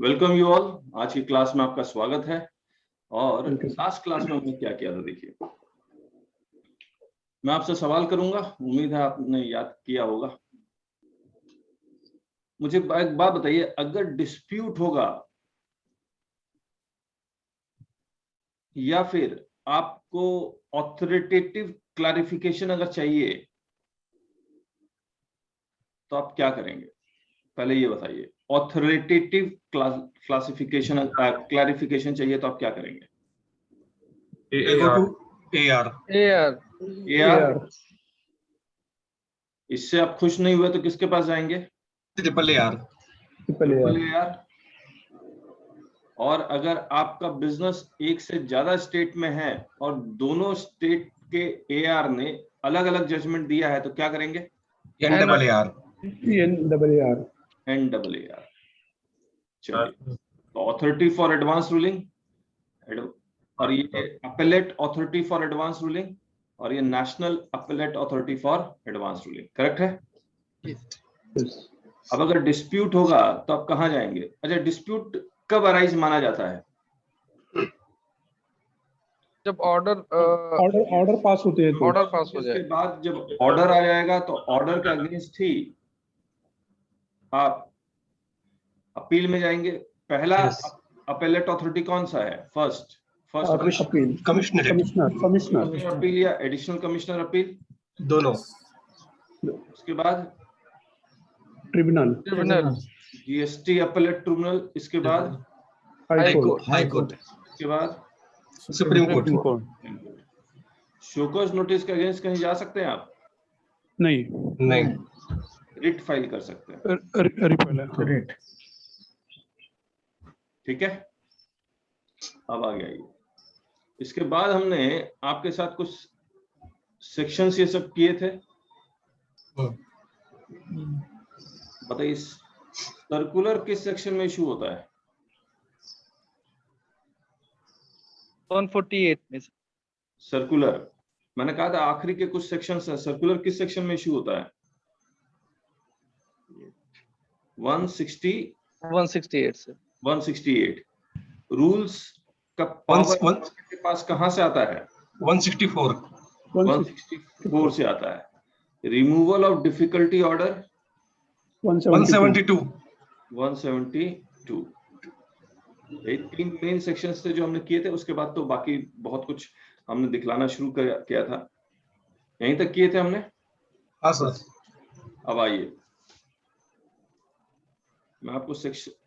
Welcome you all. आज की class में आपका स्वागत है। और लास्ट क्लास में हमने क्या किया था, देखिए मैं आपसे सवाल करूंगा, उम्मीद है आपने याद किया होगा। मुझे एक बात बताइए, अगर डिस्प्यूट होगा या फिर आपको ऑथोरिटेटिव क्लैरिफिकेशन अगर चाहिए तो आप क्या करेंगे? पहले ये बताइए, ऑथोरिटेटिव क्लासिफिकेशन क्लैरिफिकेशन चाहिए तो आप क्या करेंगे? AR। इससे आप खुश नहीं हुए तो किसके पास जाएंगे? Triple AR। और अगर आपका बिजनेस एक से ज्यादा स्टेट में है और दोनों स्टेट के AR ने अलग अलग जजमेंट दिया है तो क्या करेंगे? NAR। चलिए, तो अथॉरिटी फॉर एडवांस रूलिंग, और ये appellate authority for advance ruling, और ये national appellate authority for advance ruling, correct है? अब अगर डिस्प्यूट होगा तो आप कहाँ जाएंगे? अच्छा, डिस्प्यूट कब अराइज माना जाता है? जब ऑर्डर पास होते हैं तो ऑर्डर पास हो जाए। इसके बाद जब ऑर्डर आ जाएगा तो ऑर्डर के अगेंस्ट ही आप अपील में जाएंगे। पहला अपीलेट अथॉरिटी कौन सा है? फर्स्ट कमिश्नर अपील या एडिशनल कमिश्नर अपील, दोनों। उसके बाद ट्रिब्यूनल, GST अपीलेट ट्रिब्यूनल, इसके बाद हाई कोर्ट, इसके बाद सुप्रीम कोर्ट। शोकॉज नोटिस के अगेंस्ट कहीं जा सकते हैं आप? नहीं। रिट फाइल कर सकते हैं, रिट। ठीक है। अब आ गया ये। इसके बाद हमने आपके साथ कुछ सेक्शंस ये सब किए थे। बताइए, सर्कुलर किस सेक्शन में इशू होता है? 148 में। सर्कुलर, मैंने कहा था आखिरी के कुछ सेक्शंस हैं। सर्कुलर किस सेक्शन में इशू होता है? 168 से 168। रूल्स का पावर के पास कहां से आता है? 164 से आता है। Removal of difficulty order 172। ये 3 मेन सेक्शंस थे जो हमने किए थे। उसके बाद तो बाकी बहुत कुछ हमने दिखलाना शुरू किया था। यहीं तक किए थे हमने। हाँ सर। अब आइए, मैं आपको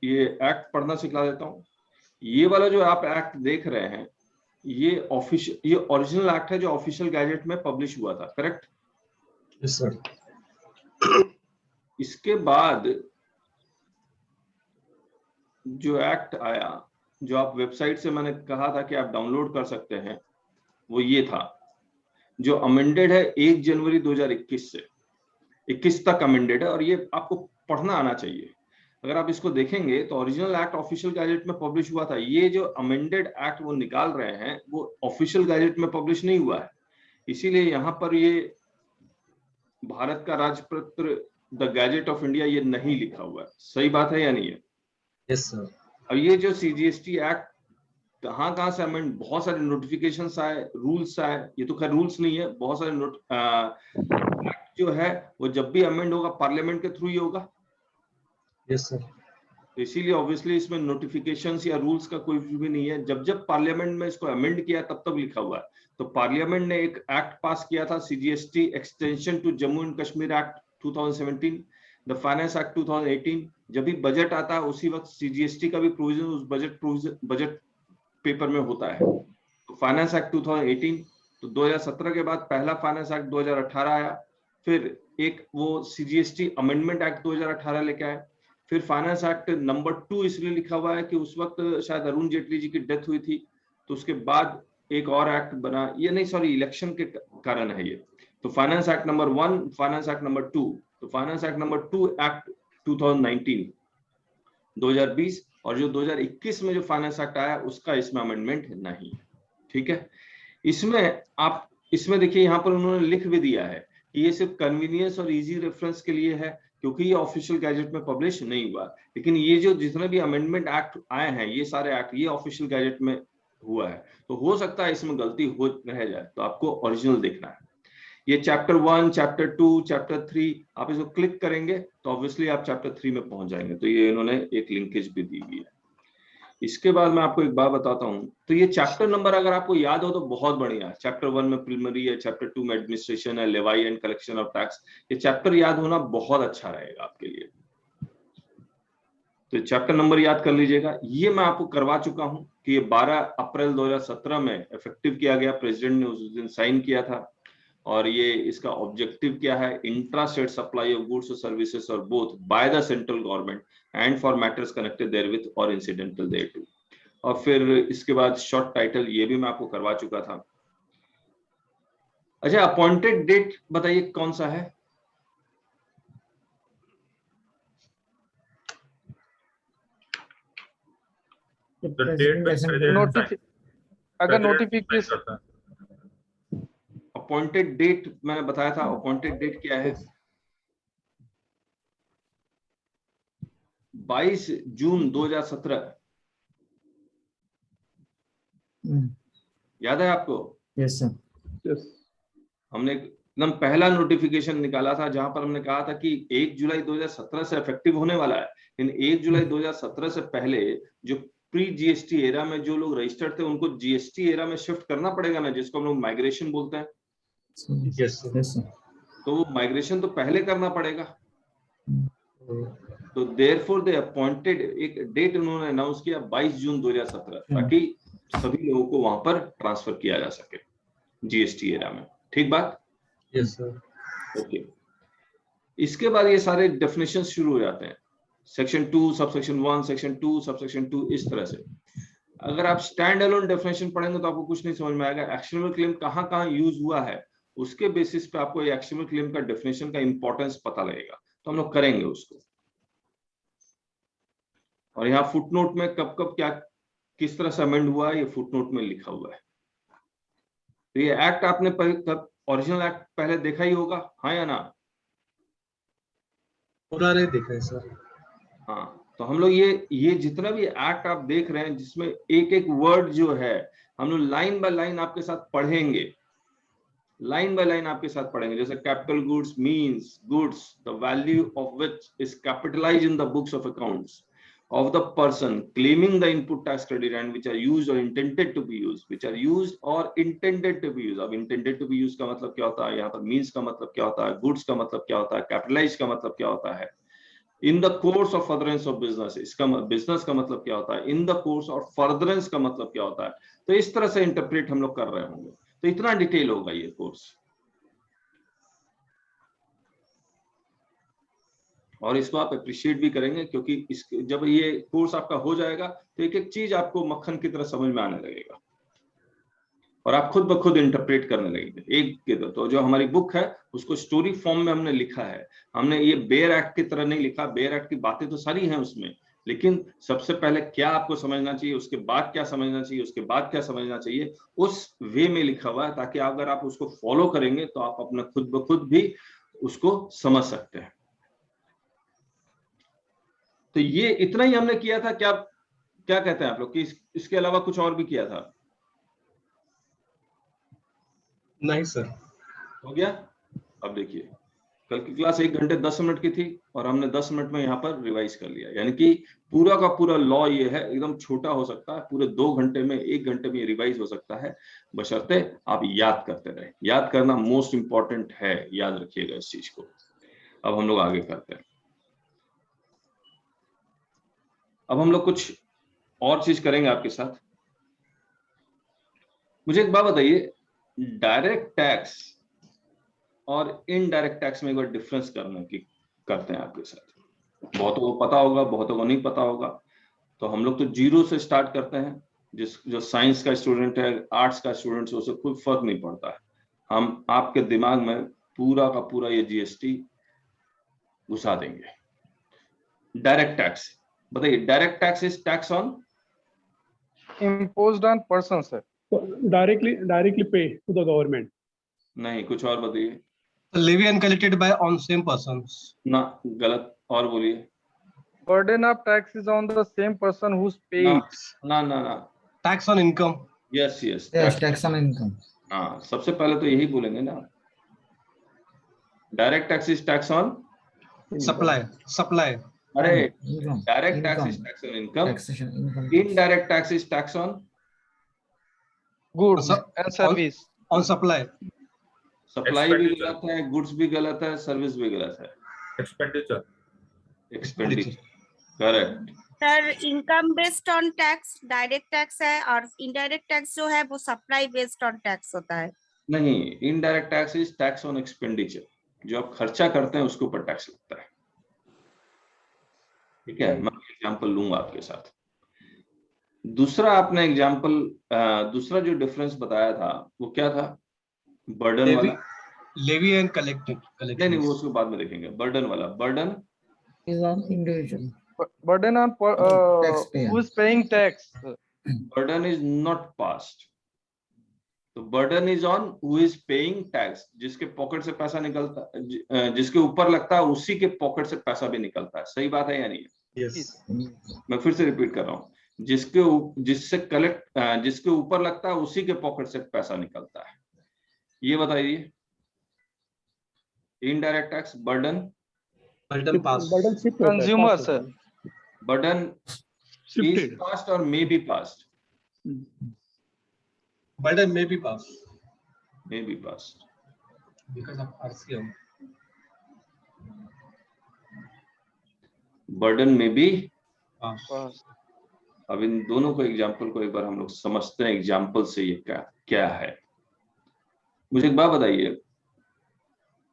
ये एक्ट पढ़ना सिखला देता हूँ। ये वाला जो आप एक्ट देख रहे हैं, ये ओरिजिनल एक्ट है जो ऑफिशियल गैजेट में पब्लिश हुआ था, करेक्ट? Yes sir. इसके बाद जो एक्ट आया, जो आप वेबसाइट से मैंने कहा था कि आप डाउनलोड कर सकते हैं, वो ये था, जो अमेंडेड है 1 जनवरी 2021 से 21 तक अमेंडेड है। और ये आपको पढ़ना आना चाहिए। अगर आप इसको देखेंगे तो ओरिजिनल एक्ट ऑफिशियल गैजेट में पब्लिश हुआ था। ये जो अमेंडेड एक्ट वो निकाल रहे हैं वो ऑफिशियल गैजेट में पब्लिश नहीं हुआ है, इसीलिए यहाँ पर ये भारत का राजपत्र द गैजेट ऑफ इंडिया ये नहीं लिखा हुआ है। सही बात है या नहीं है? Yes sir. अब ये जो CGST एक्ट कहाँ से अमेंड, बहुत सारे नोटिफिकेशंस आए, रूल्स आए। ये तो खैर रूल्स नहीं है, बहुत सारे एक्ट जो है वो जब भी अमेंड होगा पार्लियामेंट के थ्रू ही होगा। Yes sir. तो इसीलिए ऑब्वियसली इसमें नोटिफिकेशंस या रूल्स का कोई भी नहीं है। जब पार्लियामेंट में इसको अमेंड किया तब लिखा हुआ है। तो पार्लियामेंट ने एक एक्ट पास किया था, CGST extension to Jammu and Kashmir act 2017, the finance act 2018। जब भी बजट आता है उसी वक्त CGST का भी प्रोविजन उस बजट पेपर में होता है। तो फाइनेंस एक्ट 2018, तो 2017 के बाद पहला फाइनेंस एक्ट 2018 आया। फिर एक वो CGST अमेंडमेंट एक्ट 2018 लेके आए। फिर फाइनेंस एक्ट नंबर 2 इसलिए लिखा हुआ है कि उस वक्त शायद अरुण जेटली जी की डेथ हुई थी, तो उसके बाद एक और एक्ट बना। ये नहीं, सॉरी, इलेक्शन के कारण है ये। तो finance act number 1, finance act number 2। तो फाइनेंस एक्ट नंबर 2 एक्ट 2019 और जो 2021 में जो फाइनेंस एक्ट आया उसका इसमें अमेंडमेंट नहीं है, ठीक है। इसमें देखिए, यहाँ पर उन्होंने लिख भी दिया है कि ये सिर्फ कन्वीनियंस और इजी रेफरेंस के लिए है, क्योंकि ये ऑफिशियल गैजेट में पब्लिश नहीं हुआ। लेकिन ये जो जितने भी अमेंडमेंट एक्ट आए हैं, ये सारे एक्ट ये ऑफिशियल गैजेट में हुआ है, तो हो सकता है इसमें गलती हो रह जाए, तो आपको ओरिजिनल देखना है। ये चैप्टर 1, चैप्टर 2, चैप्टर 3, आप इसको क्लिक करेंगे तो ऑब्वियसली आप चैप्टर 3 में पहुंच जाएंगे। तो ये इन्होंने एक लिंकेज भी दी हुई है। इसके बाद मैं आपको एक बात बताता हूँ, तो ये चैप्टर नंबर अगर आपको याद हो तो बहुत बढ़िया है। चैप्टर 1 में प्रीलिमिनरी है, चैप्टर 2 में एडमिनिस्ट्रेशन है, लेवाई एंड कलेक्शन ऑफ टैक्स। ये चैप्टर याद होना बहुत अच्छा रहेगा आपके लिए, तो चैप्टर नंबर याद कर लीजिएगा। ये मैं आपको करवा चुका हूं कि ये 12 अप्रैल 2017 में इफेक्टिव किया गया, प्रेसिडेंट ने उस दिन साइन किया था। और ये इसका ऑब्जेक्टिव क्या है, intra state supply of goods और सर्विसेज और both by the central government and for matters connected therewith और इंसिडेंटल देयरटू। और फिर इसके बाद शॉर्ट टाइटल ये भी मैं आपको करवा चुका था। अच्छा, अपॉइंटेड डेट बताइए कौन सा है? अगर नोटिफिकेशन अपॉइंटेड डेट मैंने बताया था, अपॉइंटेड डेट क्या है? 22 जून 2017। याद है आपको? Yes sir. हमने एकदम पहला नोटिफिकेशन निकाला था जहां पर हमने कहा था कि 1 जुलाई 2017 से इफेक्टिव होने वाला है। इन 1 जुलाई 2017 से पहले जो प्री जीएसटी एरा में जो लोग रजिस्टर्ड थे उनको जीएसटी एरा में शिफ्ट करना पड़ेगा ना, जिसको हम लोग माइग्रेशन बोलते हैं। Yes sir. तो वो माइग्रेशन तो पहले करना पड़ेगा। तो देयरफॉर दे अपॉइंटेड, एक डेट उन्होंने अनाउंस किया 22 जून 2017, ताकि सभी लोगों को वहां पर ट्रांसफर किया जा सके जीएसटी एरा में। ठीक बात? Yes sir. ओके। इसके बाद ये सारे डेफिनेशन शुरू हो जाते हैं, सेक्शन 2 सबसेक्शन 1, सेक्शन 2 सबसेक्शन 2, इस तरह से। अगर आप स्टैंड अलोन डेफिनेशन पढ़ेंगे तो आपको कुछ नहीं समझ में आएगा। एक्शनेबल क्लेम कहाँ कहाँ यूज हुआ है, उसके बेसिस पे आपको एक्शनेबल क्लेम का डेफिनेशन का इंपॉर्टेंस पता लगेगा, तो हम लोग करेंगे उसको। और यहाँ फुटनोट में कब कब क्या किस तरह से अमेंड हुआ है, ये फुटनोट में लिखा हुआ है। तो ये एक्ट आपने ओरिजिनल एक्ट पहले देखा ही होगा, हाँ या ना? पूरा नहीं देखा है सर। हाँ, तो हम लोग ये जितना भी एक्ट आप देख रहे हैं जिसमें एक एक वर्ड जो है हम लोग लाइन बाय लाइन आपके साथ पढ़ेंगे, लाइन बाय लाइन आपके साथ पढ़ेंगे। जैसे capital goods means goods the value of which is capitalised in the books of accounts of the person claiming the input tax credit and which are used or intended to be used, which are used or intended to be used। अब intended to be used का मतलब क्या होता है, यहाँ पर means का मतलब क्या होता है, goods का मतलब क्या होता है, capitalized का मतलब क्या होता है, in the course of furtherance of business, इसका business का मतलब क्या होता है, in the course of furtherance का मतलब क्या होता है। तो इस तरह से इंटरप्रेट हम लोग कर रहे होंगे, तो इतना डिटेल होगा ये कोर्स। और इसको आप अप्रिशिएट भी करेंगे, क्योंकि जब ये कोर्स आपका हो जाएगा तो एक एक चीज आपको मक्खन की तरह समझ में आने लगेगा और आप खुद ब खुद इंटरप्रेट करने लगेंगे एक के दो। तो जो हमारी बुक है उसको स्टोरी फॉर्म में हमने लिखा है। हमने ये बेयर एक्ट की तरह नहीं लिखा, बेयर एक्ट की बातें तो सारी हैं उसमें, लेकिन सबसे पहले क्या आपको समझना चाहिए, उसके बाद क्या समझना चाहिए, उसके बाद क्या समझना चाहिए, उस वे में लिखा हुआ है, ताकि अगर आप उसको फॉलो करेंगे तो आप अपना खुद ब खुद भी उसको समझ सकते हैं। तो ये इतना ही हमने किया था। क्या क्या कहते हैं आप लोग कि इसके अलावा कुछ और भी किया था? नहीं सर। हो गया? अब देखिए, कल की क्लास 1 घंटे 10 मिनट की थी और हमने 10 मिनट में यहाँ पर रिवाइज कर लिया। यानी कि पूरा का पूरा लॉ ये है, एकदम छोटा हो सकता है, पूरे 2 घंटे में 1 घंटे में रिवाइज हो सकता है, बशर्ते आप याद करते रहे। याद करना मोस्ट इंपॉर्टेंट है, याद रखिएगा इस चीज को। अब हम लोग आगे करते हैं। अब हम लोग कुछ और चीज करेंगे आपके साथ। मुझे एक बात बताइए, डायरेक्ट टैक्स और इनडायरेक्ट टैक्स में एक बार डिफरेंस करते हैं आपके साथ। बहुतों को पता होगा, बहुतों को नहीं पता होगा। तो हम लोग तो जीरो से स्टार्ट करते हैं। जो साइंस का स्टूडेंट है, आर्ट्स का स्टूडेंट है, उसे कोई फर्क नहीं पड़ता है। हम आपके दिमाग में पूरा का पूरा ये जीएसटी घुसा देंगे। डायरेक्ट टैक्स बताइए। Direct tax is tax on imposed on person, sir. directly pay to the government. नहीं, कुछ और बताइए। Levy and collected by on same persons. ना, गलत, और बोलिए। burden of tax is on the same person who's ना paying. ना ना ना, Tax on income. Yes yes, Yes, tax on income. हाँ, सबसे पहले तो यही बोलेंगे ना। Direct tax is tax on, Supply. अरे Income. Direct tax Income. Is tax on income, Taxation income. Indirect tax is tax on Goods So, and service. On supply. Supply भी गलत है, गुड्स भी गलत है, सर्विस भी गलत है। Expenditure. Expenditure, correct. Sir income based on tax direct tax है और इनडायरेक्ट टैक्स जो है वो सप्लाई बेस्ड ऑन टैक्स होता है। नहीं, indirect tax is tax on expenditure, जो आप खर्चा करते हैं उसके ऊपर टैक्स लगता है। ठीक है, मैं एग्जांपल लूंगा आपके साथ। दूसरा आपने एग्जांपल, दूसरा जो डिफरेंस बताया था वो क्या था? बर्डन वाला। Levy and collected. नहीं, वो उसको बाद में देखेंगे। बर्डन वाला, burden Is on individual. Burden on Taxpayer. who's paying tax. burden is not passed, तो burden is on who is paying tax, जिसके पॉकेट से पैसा निकलता, जिसके ऊपर लगता है उसी के पॉकेट से पैसा भी निकलता है। सही बात है या नहीं? Yes. मैं फिर से रिपीट कर रहा हूँ, जिसके ऊपर लगता है उसी के पॉकेट से पैसा निकलता है। ये बताइए, indirect tax burden, Burden pass. burden shift होता है, Consumer, pass होता sir. है। Burden is Shifted. पास्ड और may be passed, Burden may be passed may be passed. because of RCM. Burden में भी। Pass. अब इन दोनों को एग्जाम्पल को एक बार हम लोग समझते हैं, एग्जाम्पल से ये क्या क्या है। मुझे एक बात बताइए,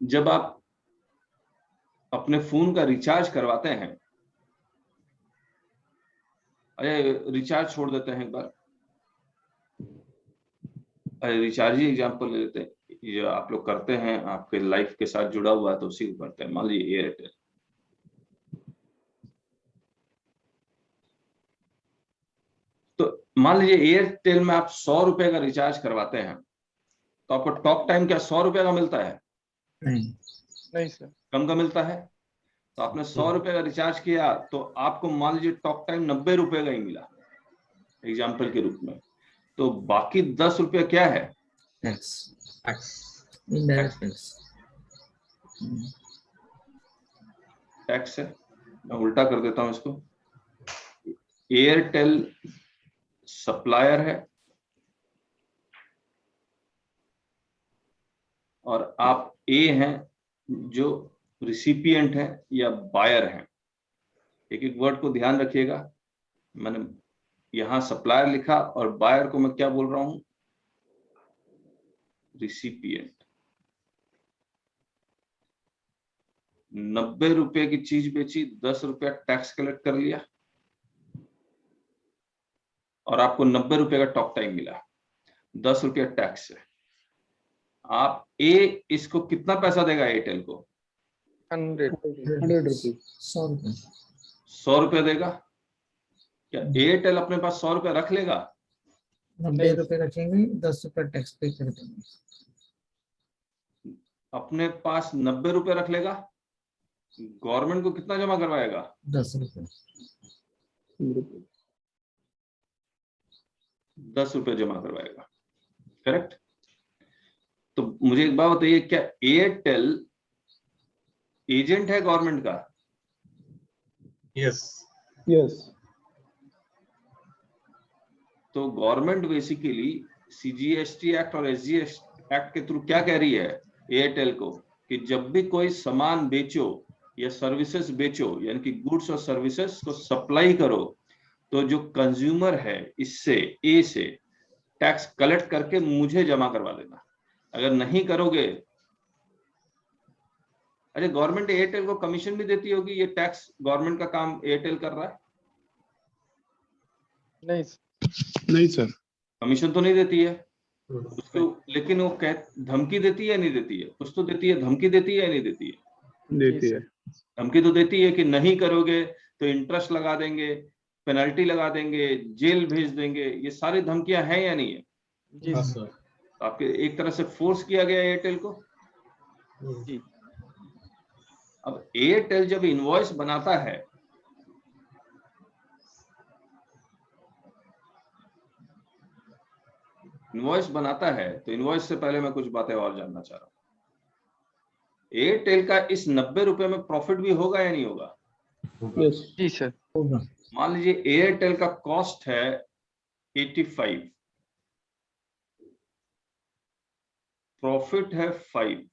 जब आप अपने फोन का रिचार्ज करवाते हैं, अरे रिचार्ज छोड़ देते हैं एक बार, अरे रिचार्ज ही एग्जाम्पल ले लेते हैं, ये आप लोग करते हैं, आपके लाइफ के साथ जुड़ा हुआ है तो उसी को करते हैं। मान लीजिए एयरटेल, तो मान लीजिए एयरटेल में आप 100 रुपए का रिचार्ज करवाते हैं, तो आपको टॉक टाइम क्या 100 रुपए का मिलता है? नहीं सर, कम का मिलता है। तो आपने 100 रुपए का रिचार्ज किया तो आपको मान लीजिए टॉक टाइम 90 रुपए का ही मिला एग्जाम्पल के रूप में, तो बाकी 10 रुपए क्या है? Tax. Indirect tax. टैक्स है। मैं उल्टा कर देता हूं इसको, एयरटेल सप्लायर है और आप ए हैं जो रिसिपिएंट है या बायर हैं। एक एक वर्ड को ध्यान रखिएगा, मैंने यहां सप्लायर लिखा और बायर को मैं क्या बोल रहा हूं? रिसिपिएंट। 90 रुपए की चीज बेची, 10 रुपया टैक्स कलेक्ट कर लिया और आपको 90 रुपए का टॉक टाइम मिला, 10 रुपया टैक्स है। आप ए इसको कितना पैसा देगा एयरटेल को? 100 ₹100। 100 रुपए। 100 रुपया देगा। क्या एयरटेल अपने पास 100 रुपया रख लेगा? 90 रुपए रखेंगे, 10 रुपए टैक्स पे कर देंगे। अपने पास 90 रुपए रख लेगा, गवर्नमेंट को कितना जमा करवाएगा? 10 रुपए। 10 रुपए जमा करवाएगा, करेक्ट? तो मुझे एक बात बताइए, क्या एयरटेल एजेंट है गवर्नमेंट का? Yes. Yes. तो गवर्नमेंट बेसिकली सीजीएसटी एक्ट और एसजीएसटी एक्ट के थ्रू क्या कह रही है एयरटेल को, कि जब भी कोई सामान बेचो या सर्विसेज बेचो, यानी कि गुड्स और सर्विसेज को सप्लाई करो, तो जो कंज्यूमर है इससे ए से टैक्स कलेक्ट करके मुझे जमा करवा देना। अगर नहीं करोगे, अरे गवर्नमेंट एयरटेल को कमीशन भी देती होगी, ये टैक्स गवर्नमेंट का काम एयरटेल कर रहा है? नहीं सर। कमीशन तो नहीं देती है उसको, लेकिन वो धमकी देती है या नहीं देती है? कुछ तो देती है, धमकी देती है या नहीं देती है? देती है। धमकी तो देती है कि नहीं करोगे तो इंटरेस्ट लगा देंगे, पेनल्टी लगा देंगे, जेल भेज देंगे। ये सारी धमकियां हैं या नहीं है? Yes, sir. आपके एक तरह से फोर्स किया गया एयरटेल को। जी। अब एयरटेल जब इनवॉइस बनाता है तो इनवॉइस से पहले मैं कुछ बातें और जानना चाह रहा हूं। एयरटेल का इस 90 रुपए में प्रॉफिट भी होगा या नहीं होगा? Yes. जी सर। होगा। मान लीजिए एयरटेल का कॉस्ट है 85, प्रॉफिट है 5,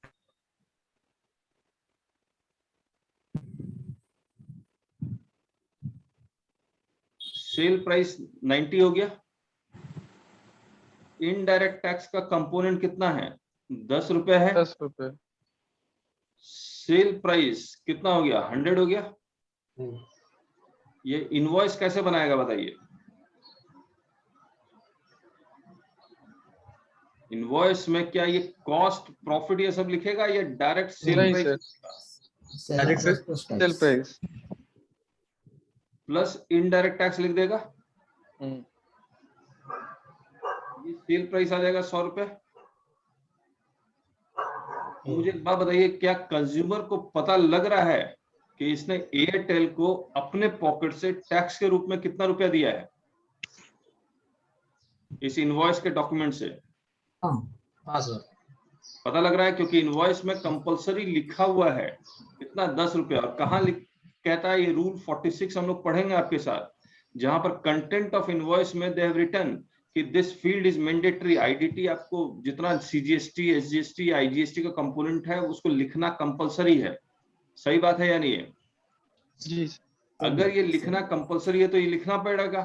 सेल प्राइस 90 हो गया। इनडायरेक्ट टैक्स का कंपोनेंट कितना है? 10 रुपए है। 10 रुपए। सेल प्राइस कितना हो गया? 100 हो गया। हम्म, ये इनवॉइस कैसे बनाएगा बताइए? इनवॉइस में क्या ये कॉस्ट प्रॉफिट ये सब लिखेगा या डायरेक्ट सेल नहीं price sir, Direct sir. Sale price. Plus indirect tax लिख देगा? ये सेल प्राइस आ जाएगा 100 रुपए। मुझे एक बात बताइए, क्या कंज्यूमर को पता लग रहा है कि इसने एयरटेल को अपने पॉकेट से टैक्स के रूप में कितना रुपया दिया है इस इनवॉइस के डॉक्यूमेंट से? हाँ सर। पता लग रहा है क्योंकि इनवॉइस में कंपलसरी लिखा हुआ है कितना? 10 रुपया। और कहाँ कहता है ये? रूल 46 हम लोग पढ़ेंगे आपके साथ, जहां पर कंटेंट ऑफ इनवॉइस में दे हैव रिटन कि this field is mandatory. IDT आपको जितना सीजीएसटी, एसजीएसटी, आईजीएसटी का कंपोनेंट है उसको लिखना कंपलसरी है। सही बात है या नहीं है? जी। अगर ये लिखना कंपलसरी है तो ये लिखना पड़ेगा।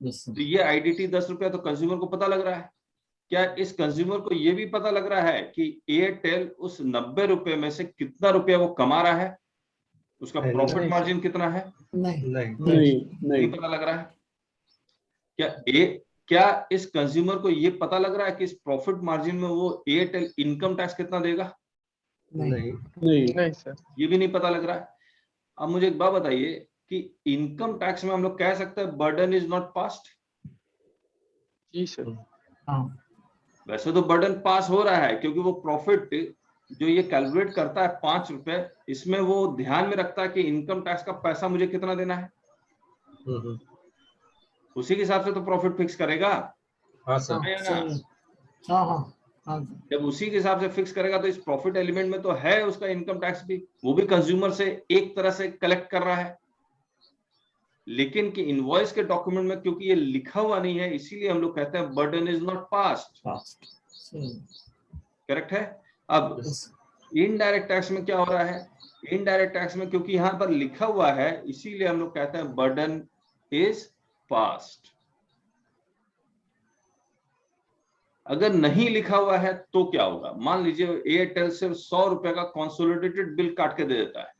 तो ये आईडीटी 10 रुपया तो कंज्यूमर को पता लग रहा है। क्या इस कंज्यूमर को ये भी पता लग रहा है कि एयरटेल उस 90 रुपए में से कितना रुपया वो कमा रहा है? उसका नहीं, प्रॉफिट नहीं, मार्जिन कितना है? नहीं। नहीं। नहीं नहीं पता लग रहा है। क्या इस कंज्यूमर को ये पता लग रहा है कि इस प्रॉफिट मार्जिन में वो एयरटेल इनकम टैक्स कितना देगा? नहीं। नहीं सर। ये भी नहीं पता लग रहा है। अब मुझे एक बात बताइए कि इनकम टैक्स में हम लोग कह सकते हैं बर्डन इज नॉट पास्ड? जी सर। हाँ। वैसे तो बर्डन पास हो रहा है क्योंकि वो प्रॉफिट जो ये कैलकुलेट करता है 5 रुपए, इसमें वो ध्यान में रखता है कि इनकम टैक्स का पैसा मुझे कितना देना है। उसी के हिसाब से तो प्रॉफिट फिक्स करेगा। हाँ सर। है ना? हाँ हाँ हाँ। जब उसी के हिसाब से फिक्स करेगा तो इस प्रॉफिट एलिमेंट में तो है उसका इनकम टैक्स भी, वो भी कंज्यूमर से एक तरह से कलेक्ट कर रहा है। लेकिन कि इनवॉइस के डॉक्यूमेंट में क्योंकि ये लिखा हुआ नहीं है, इसीलिए हम लोग कहते हैं burden is not passed. Correct है। अब इनडायरेक्ट टैक्स में क्या हो रहा है? इनडायरेक्ट टैक्स में क्योंकि यहां पर लिखा हुआ है इसीलिए हम लोग कहते हैं बर्डन इज पास्ड। अगर नहीं लिखा हुआ है तो क्या होगा? मान लीजिए एयरटेल सिर्फ 100 रुपए का कंसोलिडेटेड बिल काट के दे देता है,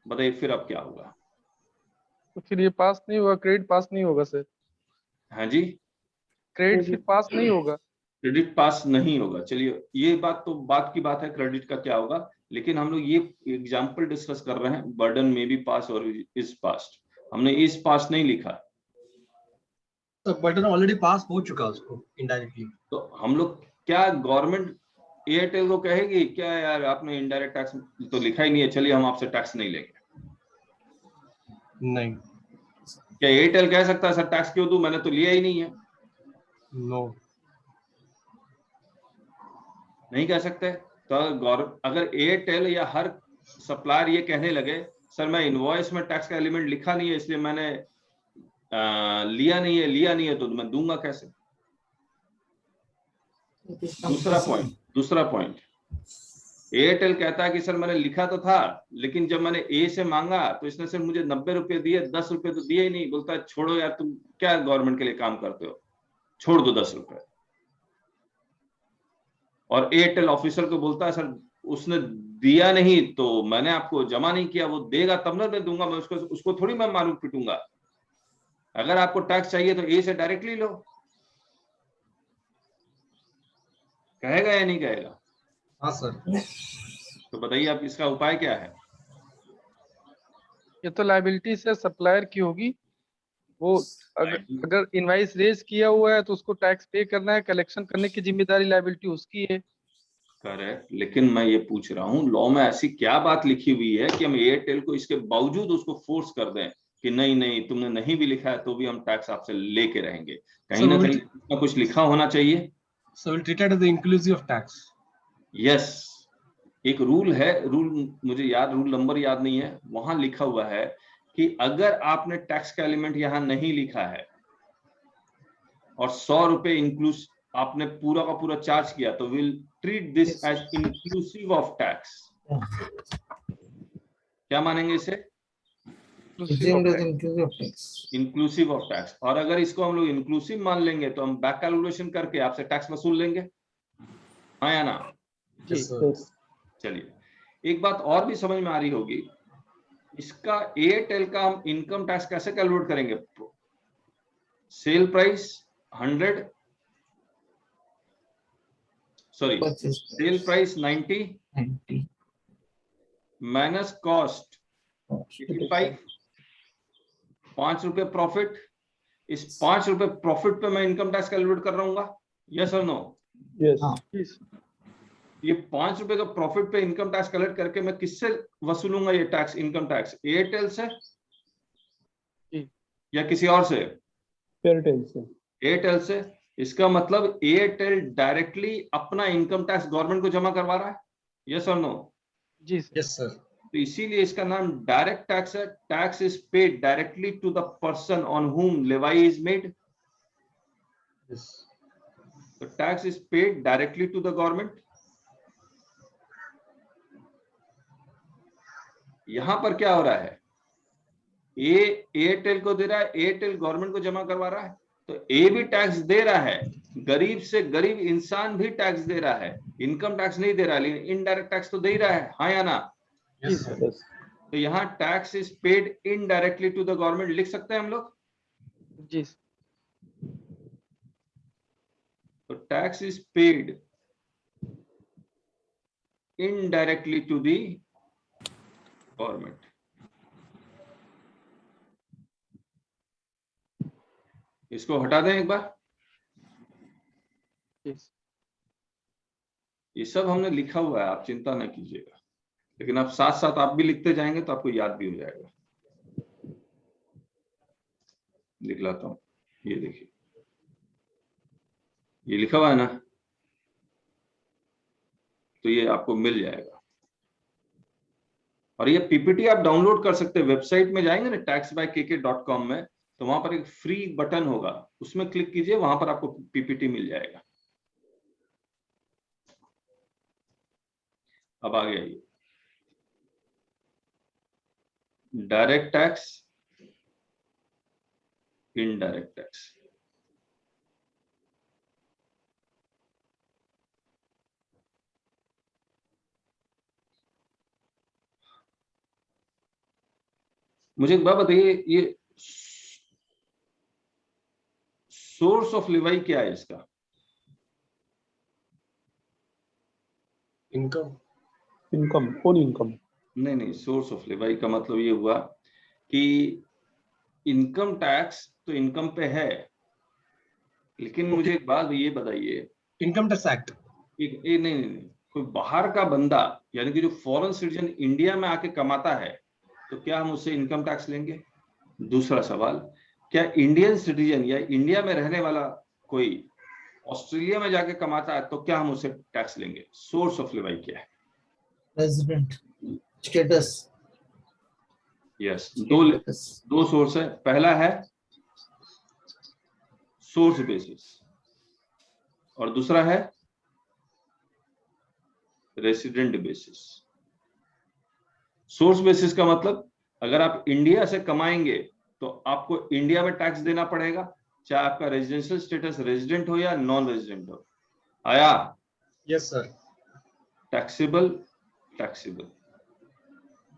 बताइए फिर अब क्या होगा? तो फिर ये पास नहीं होगा, क्रेडिट पास नहीं होगा सर। हाँ जी, क्रेडिट फिर पास नहीं होगा। क्रेडिट पास नहीं होगा। चलिए ये बात तो बात की बात है, क्रेडिट का क्या होगा, लेकिन हम लोग ये एग्जांपल डिस्कस कर रहे हैं बर्डन में भी पास और इज पास्ट। हमने इज पास नहीं लिखा। तो बटन ऑलरेडी पास हो चुका उसको इनडायरेक्टली। तो हम लोग क्या गवर्नमेंट एयरटेल को कहेगी क्या यार आपने इनडायरेक्ट टैक्स तो लिखा ही नहीं है, चलिए हम आपसे टैक्स नहीं लेंगे? नहीं। क्या एयरटेल कह सकता है सर टैक्स क्यों दूं, मैंने तो लिया ही नहीं है? नो। नहीं कह सकते। तो अगर एयरटेल या हर सप्लायर ये कहने लगे सर मैं इनवॉइस में टैक्स का एलिमेंट लिखा नहीं है इसलिए मैंने लिया नहीं है तो मैं दूंगा कैसे? दूसरा पॉइंट एयरटेल कहता है कि सर मैंने लिखा तो था लेकिन जब मैंने ए से मांगा तो इसने सिर्फ मुझे 90 रुपए दिए, 10 रुपए तो दिए ही नहीं। बोलता है छोड़ो यार तुम क्या गवर्नमेंट के लिए काम करते हो, छोड़ दो 10 रुपए। और एयरटेल ऑफिसर को बोलता है सर उसने दिया नहीं तो मैंने आपको जमा नहीं किया, वो देगा तब ना मैं दूंगा, मैं उसको थोड़ी मैं मारू पिटूंगा। अगर आपको टैक्स चाहिए तो ए से डायरेक्टली लो। कहेगा या नहीं कहेगा? हाँ सर। तो बताइए आप इसका उपाय क्या है? ये तो लायबिलिटी से सप्लायर की होगी। वो अगर इनवाइस रेज किया हुआ है तो उसको टैक्स पे करना है, कलेक्शन करने की जिम्मेदारी लायबिलिटी उसकी है। करेक्ट, लेकिन मैं ये पूछ रहा हूँ लॉ में ऐसी क्या बात लिखी हुई है कि हम एयरटेल को इसके बावजूद उसको फोर्स कर दें कि नहीं नहीं तुमने नहीं भी लिखा है तो भी हम टैक्स आपसे लेके रहेंगे? कहीं ना कहीं इसमें कुछ लिखा होना चाहिए। So we'll treat it as the inclusive tax. Yes, एक रूल है, रूल मुझे याद, रूल नंबर याद नहीं है, वहां लिखा हुआ है कि अगर आपने टैक्स का एलिमेंट यहाँ नहीं लिखा है और 100 रुपए इंक्लूस आपने पूरा का पूरा चार्ज किया तो will treat this as inclusive of tax. क्या मानेंगे इसे? Assumed as inclusive of tax. Inclusive of tax. और अगर इसको हम लोग इंक्लूसिव मान लेंगे तो हम बैक कैलकुलेशन करके आपसे टैक्स वसूल लेंगे, हाँ या ना? Yes, sir. Yes. चलिए, एक बात और भी समझ में आ रही होगी, इसका एयरटेल का हम इनकम टैक्स कैसे कैलकुलेट करेंगे? Sale price 100, sorry sale price 90 90. Minus cost 85, 5 रुपए प्रॉफिट। इस 5 रुपए प्रॉफिट पे मैं इनकम टैक्स कैलकुलेट कर रहा हूँ, यस और नो? Yes. हाँ. ये 5 रुपए का प्रॉफिट पे इनकम टैक्स कलेक्ट करके मैं किससे वसूलूंगा ये टैक्स, इनकम टैक्स? एयरटेल से या किसी और से? Airtel से. एयरटेल से। इसका मतलब एयरटेल डायरेक्टली अपना इनकम टैक्स गवर्नमेंट को जमा करवा रहा है, यस और नो? जी सर। Yes, sir. तो इसीलिए इसका नाम डायरेक्ट टैक्स है। Tax is paid directly to the person on whom levy is made. Yes. तो tax is paid directly to the government. यहां पर क्या हो रहा है? ए एयरटेल को दे रहा है, एयरटेल गवर्नमेंट को जमा करवा रहा है, तो ए भी टैक्स दे रहा है, गरीब से गरीब इंसान भी टैक्स दे रहा है, इनकम टैक्स नहीं दे रहा है लेकिन इनडायरेक्ट टैक्स तो दे ही रहा है, हाँ या ना? Yes, sir. Yes. तो यहाँ tax is paid indirectly to the government लिख सकते हैं हम लोग। जी सर। तो tax is paid indirectly to the government. इसको हटा दें एक बार। जी सर। ये सब हमने लिखा हुआ है, आप चिंता न कीजिएगा, लेकिन आप साथ साथ आप भी लिखते जाएंगे तो आपको याद भी हो जाएगा। लिख लाता हूं, ये देखिए, ये लिखा हुआ है ना, तो ये आपको मिल जाएगा। और ये पीपीटी आप डाउनलोड कर सकते हैं, वेबसाइट में जाएंगे ना taxbykk.com में, तो वहां पर एक फ्री बटन होगा, उसमें क्लिक कीजिए, वहां पर आपको पीपीटी मिल जाएगा। अब आ गया ये डायरेक्ट टैक्स, इनडायरेक्ट टैक्स। मुझे एक बात बताइए, ये सोर्स ऑफ लिवाई क्या है इसका? Income. Income. Own income. नहीं नहीं, सोर्स ऑफ लिवाई का मतलब ये हुआ कि इनकम टैक्स तो इनकम पे है, लेकिन मुझे एक बात ये बताइए, Income Tax Act. नहीं नहीं नहीं, कोई बाहर का बंदा यानी कि जो फॉरेन सिटीजन इंडिया में आके कमाता है तो क्या हम उससे इनकम टैक्स लेंगे? दूसरा सवाल, क्या इंडियन सिटीजन या इंडिया में रहने वाला कोई ऑस्ट्रेलिया में जाके कमाता है तो क्या हम उससे टैक्स लेंगे? सोर्स ऑफ लिवाई क्या है? Resident status. यस, दो सोर्स है। पहला है सोर्स बेसिस और दूसरा है रेसिडेंट बेसिस। सोर्स बेसिस का मतलब अगर आप इंडिया से कमाएंगे तो आपको इंडिया में टैक्स देना पड़ेगा, चाहे आपका रेजिडेंशियल स्टेटस रेजिडेंट हो या नॉन रेजिडेंट हो। आया? Yes, sir. Taxable, taxable.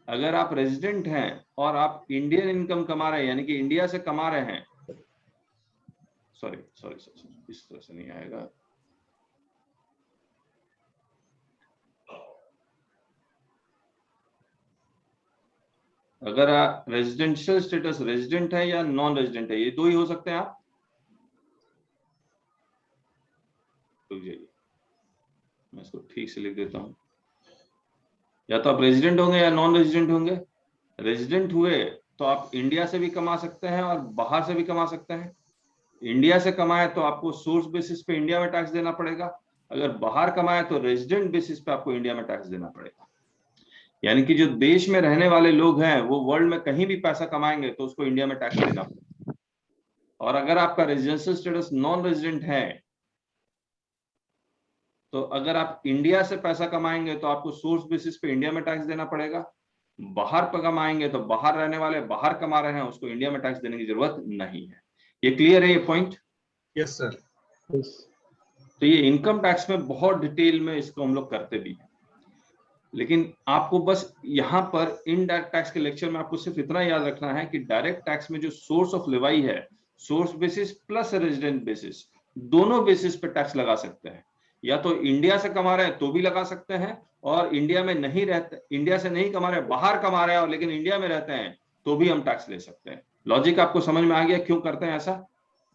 अगर आप रेजिडेंट हैं और आप इंडियन इनकम कमा रहे हैं यानी कि इंडिया से कमा रहे हैं, सॉरी सॉरी सॉरी, इस तरह से नहीं आएगा, अगर आप रेजिडेंशियल स्टेटस रेजिडेंट है या नॉन रेजिडेंट है, ये दो ही हो सकते हैं। आप रुक जाइए, मैं इसको ठीक से लिख देता हूं। या तो आप रेजिडेंट होंगे या नॉन रेजिडेंट होंगे। रेजिडेंट हुए तो आप इंडिया से भी कमा सकते हैं और बाहर से भी कमा सकते हैं। इंडिया से कमाए तो आपको सोर्स बेसिस पे इंडिया में टैक्स देना पड़ेगा, अगर बाहर कमाए तो रेजिडेंट बेसिस पे आपको इंडिया में टैक्स देना पड़ेगा। यानी कि जो देश में रहने वाले लोग हैं वो वर्ल्ड में कहीं भी पैसा कमाएंगे तो उसको इंडिया में टैक्स देना पड़ेगा। और अगर आपका रेजिडेंशियल स्टेटस नॉन रेजिडेंट है तो अगर आप इंडिया से पैसा कमाएंगे तो आपको सोर्स बेसिस पे इंडिया में टैक्स देना पड़ेगा। बाहर पर कमाएंगे तो बाहर रहने वाले बाहर कमा रहे हैं उसको इंडिया में टैक्स देने की जरूरत नहीं है। ये क्लियर है ये पॉइंट? Yes, sir. Yes. तो ये इनकम टैक्स में बहुत डिटेल में इसको हम लोग करते भी हैं, लेकिन आपको बस यहाँ पर इनडायरेक्ट टैक्स के लेक्चर में आपको सिर्फ इतना याद रखना है कि डायरेक्ट टैक्स में जो सोर्स ऑफ लेवाई है, source basis plus resident basis, दोनों बेसिस पे टैक्स लगा सकते हैं। या तो इंडिया से कमा रहे हैं तो भी लगा सकते हैं, और इंडिया में नहीं रहते, इंडिया से नहीं कमा रहे, बाहर कमा रहे हैं और लेकिन इंडिया में रहते हैं तो भी हम टैक्स ले सकते हैं। लॉजिक आपको समझ में आ गया क्यों करते हैं ऐसा?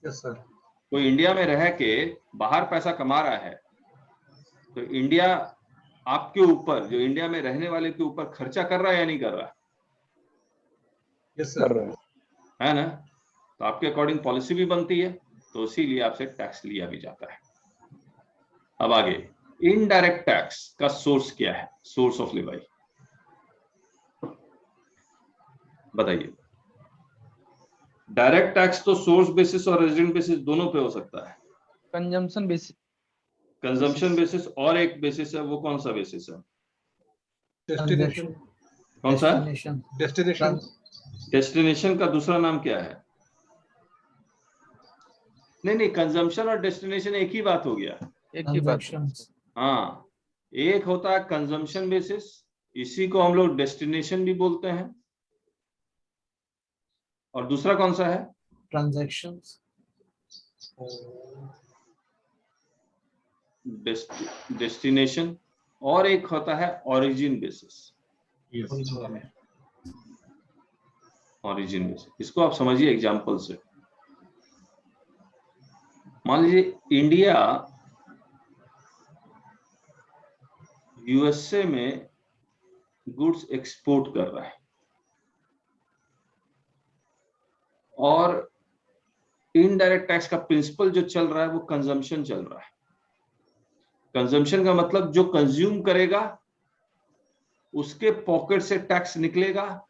Yes, sir. कोई इंडिया में रह के बाहर पैसा कमा रहा है तो इंडिया आपके ऊपर, जो इंडिया में रहने वाले के ऊपर खर्चा कर रहा है या नहीं कर रहा Yes, कर sir. रहे हैं। है ना? तो आपके अकॉर्डिंग पॉलिसी भी बनती है, तो इसीलिए आपसे टैक्स लिया भी जाता है। अब आगे, इनडायरेक्ट टैक्स का सोर्स क्या है? सोर्स ऑफ लेवाई बताइए। डायरेक्ट टैक्स तो सोर्स बेसिस और रेजिडेंट बेसिस दोनों पे हो सकता है। कंजम्पशन बेसिस, कंजम्पशन बेसिस और एक बेसिस है, वो कौन सा बेसिस है? Destination. कौन सा? Destination. Destination. डेस्टिनेशन का दूसरा नाम क्या है? नहीं, कंजम्पशन और डेस्टिनेशन एक ही बात हो गया। एक ही बात। Transactions. हाँ, एक होता है कंजम्पशन बेसिस, इसी को हम लोग डेस्टिनेशन भी बोलते हैं, और दूसरा कौन सा है? Transactions. डेस्टिनेशन, और एक होता है origin basis. Yes. Origin basis, इसको आप समझिए एग्जांपल से। मान लीजिए इंडिया यूएसए में गुड्स एक्सपोर्ट कर रहा है और इनडायरेक्ट टैक्स का प्रिंसिपल जो चल रहा है वो कंजम्पशन चल रहा है। कंजम्पशन का मतलब जो कंज्यूम करेगा उसके पॉकेट से टैक्स निकलेगा,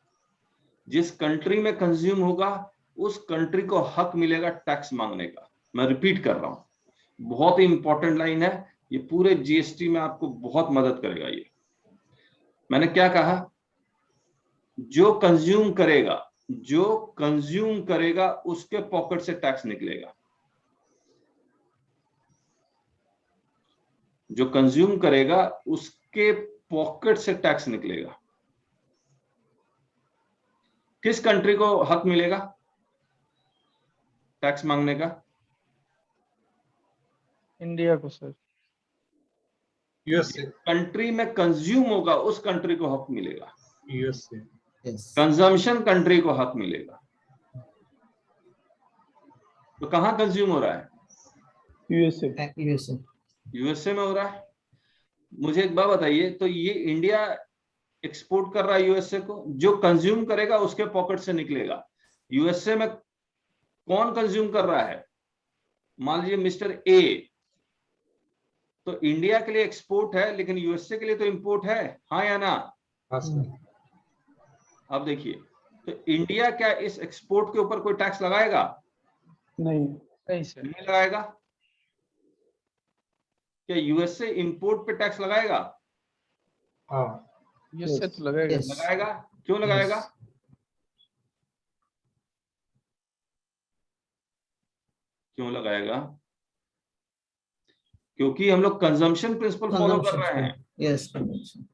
जिस कंट्री में कंज्यूम होगा उस कंट्री को हक मिलेगा टैक्स मांगने का। मैं रिपीट कर रहा हूं, बहुत ही इंपॉर्टेंट लाइन है, ये पूरे जीएसटी में आपको बहुत मदद करेगा। ये मैंने क्या कहा? जो कंज्यूम करेगा उसके पॉकेट से टैक्स निकलेगा। जो कंज्यूम करेगा उसके पॉकेट से टैक्स निकलेगा। किस कंट्री को हक मिलेगा टैक्स मांगने का? इंडिया को सर। USA. कंट्री में कंज्यूम होगा उस कंट्री को हक मिलेगा। USA. Yes. कंजम्पशन कंट्री को हक मिलेगा। तो कहां कंज्यूम हो रहा है? यूएसए। USA. यूएसए में हो रहा है। मुझे एक बात बताइए, तो ये इंडिया एक्सपोर्ट कर रहा है यूएसए को, जो कंज्यूम करेगा उसके पॉकेट से निकलेगा। यूएसए में कौन कंज्यूम कर रहा है? मान लीजिए मिस्टर ए, तो इंडिया के लिए एक्सपोर्ट है लेकिन यूएसए के लिए तो इंपोर्ट है, हाँ या ना? हाँ सर। अब देखिए, तो इंडिया क्या इस एक्सपोर्ट के ऊपर कोई टैक्स लगाएगा? नहीं। नहीं सर। नहीं लगाएगा। क्या यूएसए इंपोर्ट पे टैक्स लगाएगा? हाँ। यूएसए तो लगेगा। Yes. लगाएगा। क्यों लगाएगा? Yes. क्यों लगाएगा? क्योंकि हम लोग कंजम्पशन प्रिंसिपल फॉलो कर रहे हैं, Yes. Consumption.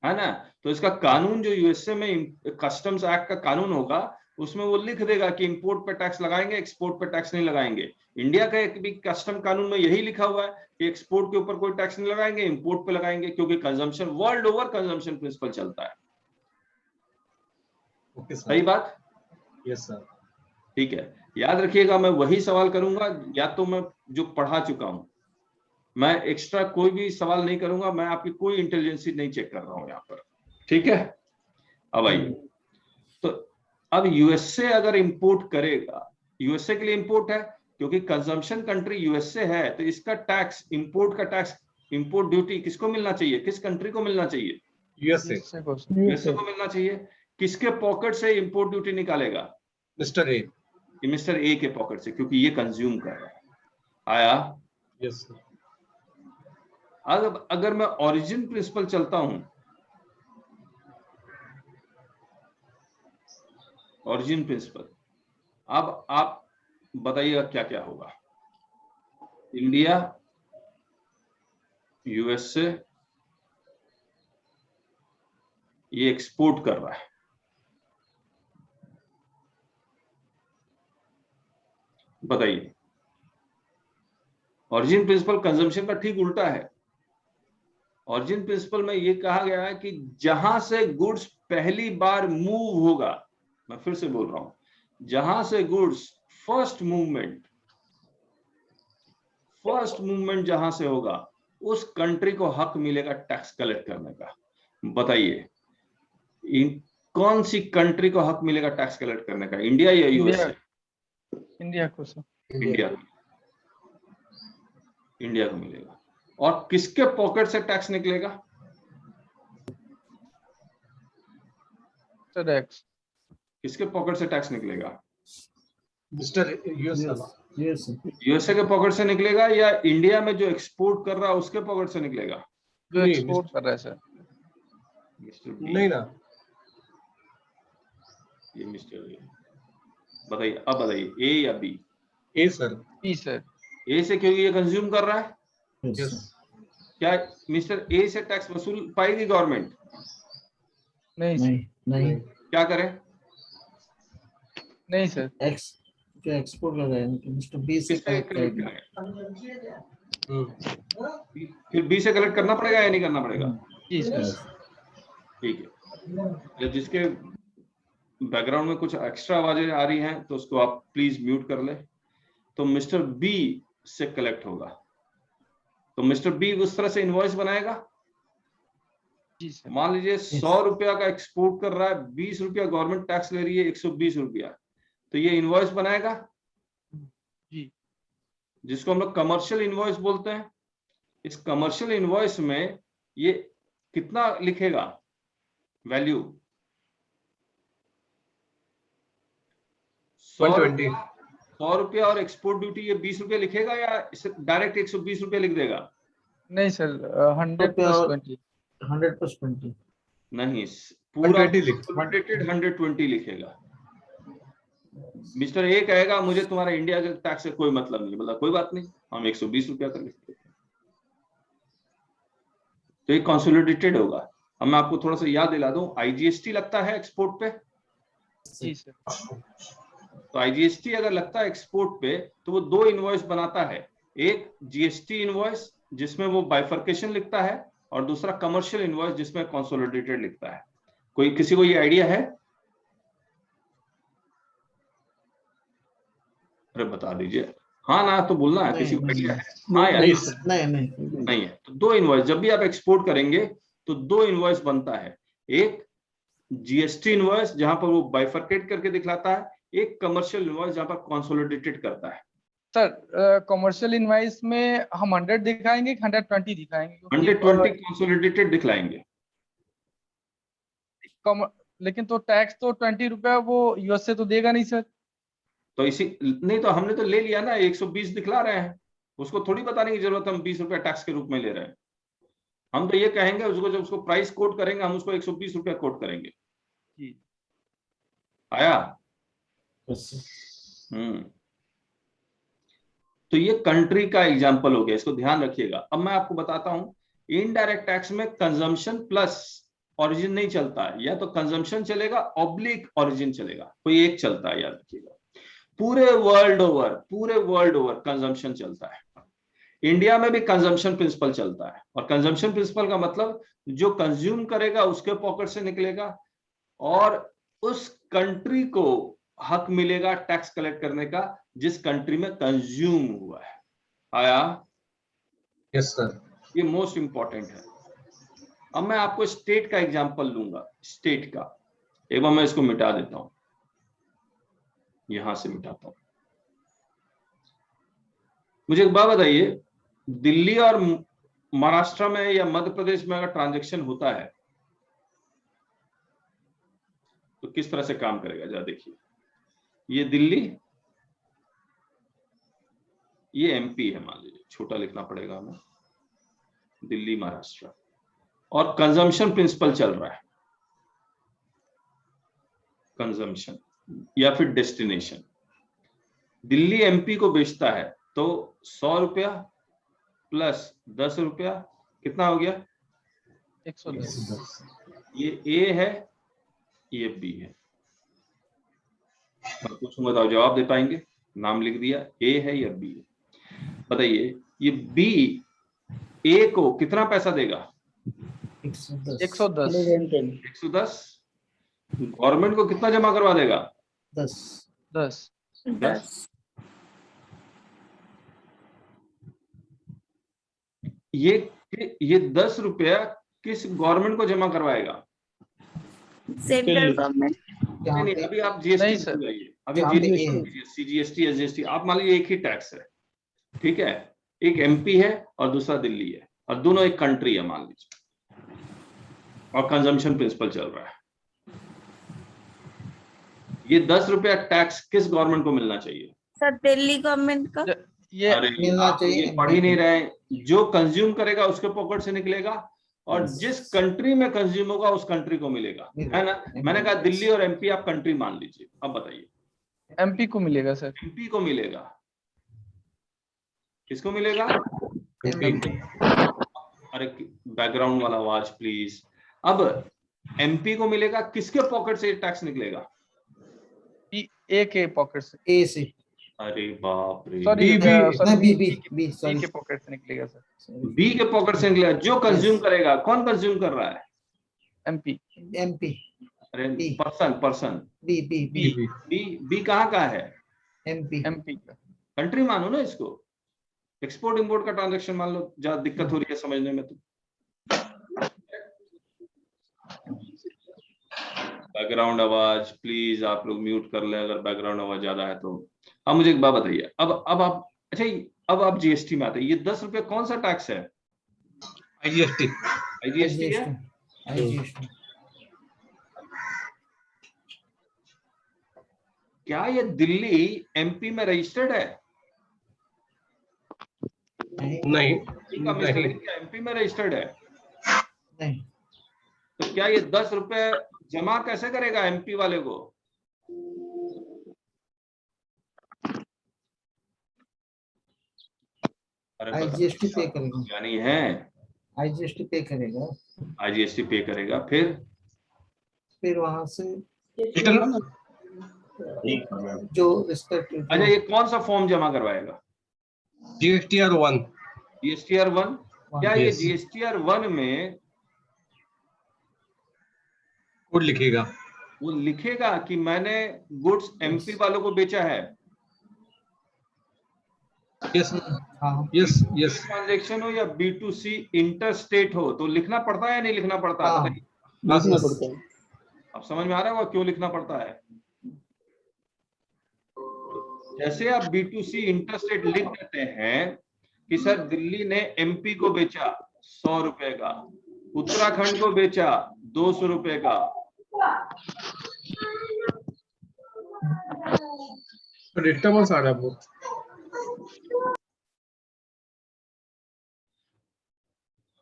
है ना? तो इसका कानून जो यूएसए में कस्टम्स एक्ट का कानून होगा उसमें वो लिख देगा कि इंपोर्ट पे टैक्स लगाएंगे, एक्सपोर्ट पे टैक्स नहीं लगाएंगे। इंडिया का एक भी कस्टम कानून में यही लिखा हुआ है कि एक्सपोर्ट के ऊपर कोई टैक्स नहीं लगाएंगे, इंपोर्ट पे लगाएंगे, क्योंकि consumption world over consumption principle चलता है। Okay sir. सही बात? Yes sir. ठीक है, याद रखिएगा मैं वही सवाल करूंगा या तो मैं जो पढ़ा चुका हूं, मैं एक्स्ट्रा कोई भी सवाल नहीं करूंगा, मैं आपकी कोई इंटेलिजेंसी नहीं चेक कर रहा हूं यहाँ पर। ठीक है, अब आइए, तो अब यूएसए अगर इंपोर्ट करेगा, यूएसए के लिए इंपोर्ट है क्योंकि कंजम्पशन कंट्री यूएसए है, तो इसका टैक्स, इंपोर्ट का टैक्स, इंपोर्ट ड्यूटी किसको मिलना चाहिए, किस कंट्री को मिलना चाहिए? यूएसए। यूएसए को मिलना चाहिए। किसके पॉकेट से इंपोर्ट ड्यूटी निकालेगा? Mister A. मिस्टर ए के पॉकेट से, क्योंकि ये कंज्यूम कर रहा है। आया? Yes sir. अगर मैं ओरिजिन प्रिंसिपल चलता हूं, ओरिजिन प्रिंसिपल, अब आप बताइएगा क्या क्या होगा। इंडिया, यूएसए, ये एक्सपोर्ट कर रहा है, बताइए। ओरिजिन प्रिंसिपल कंजम्पशन का ठीक उल्टा है। ओरिजिन प्रिंसिपल में ये कहा गया है कि जहां से गुड्स पहली बार मूव होगा, मैं फिर से बोल रहा हूं, जहां से गुड्स फर्स्ट मूवमेंट जहां से होगा, उस कंट्री को हक मिलेगा टैक्स कलेक्ट करने का। बताइए कौन सी कंट्री को हक मिलेगा टैक्स कलेक्ट करने का, इंडिया या यूएसए? इंडिया को सर। इंडिया को मिलेगा। और किसके पॉकेट से टैक्स निकलेगा? टैक्स किसके पॉकेट से टैक्स निकलेगा? मिस्टर यूएसए के पॉकेट से निकलेगा या इंडिया में जो एक्सपोर्ट कर रहा है उसके पॉकेट से निकलेगा? जो एक्सपोर्ट कर रहा है सर। Mister B. नहीं ना, ये मिस्टर ए। बताइए, अब बताइए ए या B? A sir. B sir. A से, क्योंकि ये कंज्यूम कर रहा है। यस। क्या मिस्टर ए से टैक्स वसूल पाएगी गवर्नमेंट? नहीं सर। नहीं क्या करें? नहीं सर। एक्स जो एक्सपोर्ट कर रहे हैं मिस्टर बी से किससे कलेक्ट कलेक्ट करेंगे। करें? फिर बी से कलेक्ट करना पड़ेगा या नहीं करना पड़ेगा? जी सर। ठीक है, जिसके बैकग्राउंड में कुछ एक्स्ट्रा आवाजें आ रही हैं तो उसको आप प्लीज म्यूट कर ले। तो मिस्टर बी से कलेक्ट होगा, तो मिस्टर बी उस तरह से इनवॉइस बनाएगा। जी सर। मान लीजिए 100 रुपया का एक्सपोर्ट कर रहा है, 20 रुपया गवर्नमेंट टैक्स ले रही है, 120 रुपया, तो ये इनवॉइस बनाएगा जी, जिसको हम लोग कमर्शियल इनवॉइस बोलते हैं। इस कमर्शियल इनवॉइस में ये कितना लिखेगा वैल्यू? 100 रुपया और एक्सपोर्ट ड्यूटी, ये 20 रुपया लिखेगा या डायरेक्ट 120 रुपया लिख देगा? नहीं सर, 100 + 20। 100 + 20 नहीं, पूरा 120 120 लिखेगा। मिस्टर ए कहेगा मुझे तुम्हारा इंडिया के टैक्स से कोई मतलब नहीं, मतलब कोई बात नहीं, हम 120 रुपया कर लिखते हैं, तो ये कंसोलिडेटेड होगा। अब मैं आपको थोड़ा सा याद दिला दूं, आईजीएसटी लगता है एक्सपोर्ट पे। जी सर। तो आईजीएसटी अगर लगता है एक्सपोर्ट पे तो वो 2 इनवॉइस बनाता है, एक जीएसटी इनवॉइस जिसमें वो बाइफर्केशन लिखता है और दूसरा कमर्शियल इनवॉइस जिसमें कंसोलिडेटेड लिखता है। कोई किसी को ये आइडिया है? अरे बता दीजिए, हाँ ना तो बोलना है, किसी को आइडिया है? हाँ या नहीं है? तो 2 इनवॉइस जब भी आप एक्सपोर्ट करेंगे तो 2 इनवॉइस बनता है, एक जीएसटी इनवॉइस जहां पर वो बाइफर्केट करके दिखलाता है, एक कमर्शियल इनवॉइस जहां पर कंसोलिडेटेड करता है। सर कमर्शियल इनवॉइस में हम 100 दिखाएंगे कि 120 दिखाएंगे? 120 कंसोलिडेटेड दिखलाएंगे। लेकिन तो टैक्स तो 20 रुपया वो यूएसए तो देगा नहीं सर। तो इसी नहीं तो हमने तो ले लिया ना, 120 दिखला रहे हैं, उसको थोड़ी बताने की जरूरत है हम 20 रुपया टैक्स के रूप में ले रहे हैं। हम तो ये कहेंगे उसको, जब उसको प्राइस कोट करेंगे हम उसको 120 रुपया कोट करेंगे। जी। आया? तो ये कंट्री का एग्जांपल हो गया, इसको ध्यान रखिएगा। अब मैं आपको बताता हूं, इनडायरेक्ट टैक्स में कंजम्पशन प्लस ओरिजिन नहीं चलता है, या तो कंजम्पशन चलेगा ऑब्लिक ओरिजिन चलेगा, कोई एक चलता है, याद रखिएगा। पूरे वर्ल्ड ओवर कंजम्पशन चलता है। इंडिया में भी कंजम्पशन प्रिंसिपल चलता है, और कंजम्पशन प्रिंसिपल का मतलब जो कंज्यूम करेगा उसके पॉकेट से निकलेगा, और उस कंट्री को हक मिलेगा टैक्स कलेक्ट करने का जिस कंट्री में कंज्यूम हुआ है। आया? Yes sir. ये मोस्ट इंपॉर्टेंट है। अब मैं आपको स्टेट का एग्जांपल लूंगा, स्टेट का। एक बार मैं इसको मिटा देता हूं, यहां से मिटाता हूं। मुझे एक बात बताइए, दिल्ली और महाराष्ट्र में या मध्य प्रदेश में अगर ट्रांजैक्शन होता है तो किस तरह से काम करेगा? जरा देखिए, ये दिल्ली, ये एमपी है, मान लीजिए, छोटा लिखना पड़ेगा हमें, दिल्ली महाराष्ट्र, और कंजम्पशन प्रिंसिपल चल रहा है, कंजम्पशन या फिर डेस्टिनेशन। दिल्ली एमपी को बेचता है तो 100 रुपया प्लस 10 रुपया कितना हो गया? 110। ये ए है, ये बी है। मैं पूछूंगा तो जवाब दे पाएंगे? नाम लिख दिया, ए है या बी है? बताइए, ये बी ए को कितना पैसा देगा? 110। 110। गवर्नमेंट को कितना जमा करवा देगा? 10। ये 10 रुपया किस गवर्नमेंट को जमा करवाएगा? Central government. नहीं, अभी आप नहीं जीएसटी सर। जाइए, अभी जहाँ पे जीएसटी, जीएसटी, एसजीएसटी, आप मान लीजिए एक ही टैक्स है, ठीक है, एक एमपी है और दूसरा दिल्ली है, और दोनों एक कंट्री है मान लीजिए, और कंजम्पशन प्रिंसिपल चल रहा है। ये 10 रुपया टैक्स किस गवर्नमेंट को मिलना चाहिए? सर दिल्ली गवर्नमेंट का। ये अरे मिलना आप चाहिए ये पढ़ ही नहीं रहे हैं। जो कंज्यूम करेगा उसके पॉकेट से निकलेगा, और जिस कंट्री में कंज्यूम होगा उस कंट्री को मिलेगा, है ना? मैंने कहा दिल्ली और एमपी आप कंट्री मान लीजिए। अब बताइए, एमपी को मिलेगा सर। एमपी को मिलेगा, किसको मिलेगा? अरे बैकग्राउंड वाला आवाज प्लीज। अब एमपी को मिलेगा, किसके पॉकेट से टैक्स निकलेगा? ए के पॉकेट से। ए से। अरे बाप रे, सॉरी बी सॉरी के पॉकेट से निकलेगा सर। बी के पॉकेट से निकलेगा। जो कंज्यूम करेगा, कौन कंज्यूम कर रहा है? एमपी। अरे B. पर्सन बी कहाँ का है? एमपी का। कंट्री मानो ना इसको, एक्सपोर्ट इंपोर्ट का ट्रांजैक्शन मान लो। ज्यादा दिक्कत हो रही है समझने में तो। बैकग्राउंड आवाज प्लीज आप लोग म्यूट कर लें अगर बैकग्राउंड आवाज ज्यादा है तो। अब मुझे एक बात बताइए, अब आप, अच्छा अब आप जीएसटी में आते हैं। ये 10 रुपये कौन सा टैक्स है? आईजीएसटी। आईजीएसटी है। आईजीएसटी। क्या ये दिल्ली एमपी में रजिस्टर्ड है? नहीं क्या एमपी में रजिस्टर्ड है? नहीं। तो क्या ये 10 रुपए जमा कैसे करेगा एमपी वाले को? आईजीएसटी पे करेगा। यानी है आईजीएसटी पे करेगा, आईजीएसटी पे करेगा, फिर वहां से रिटर्न। जो रिस्पेक्ट। अच्छा ये कौन सा फॉर्म जमा करवाएगा? जीएसटीआर 1। जीएसटीआर 1। क्या ये Yes. जीएसटीआर 1 में कोड लिखेगा। वो लिखेगा कि मैंने गुड्स एमपी वालों को बेचा है? यस हाँ यस यस। ट्रांजैक्शन हो या B2C इंटर स्टेट हो तो लिखना पड़ता है या नहीं लिखना पड़ता है? हाँ। बताइए। लिखना पड़ता है। अब समझ में आ रहा है वो क्यों लिखना पड़ता है? जैसे आप B2C इंटर स्टेट लिख देते हैं कि सर दिल्ली ने एमपी को बेचा 100 रुपए का, उत्तराखंड को बेचा 200 रुपए का। डिस्टर्बेंस आ रहा है बहुत।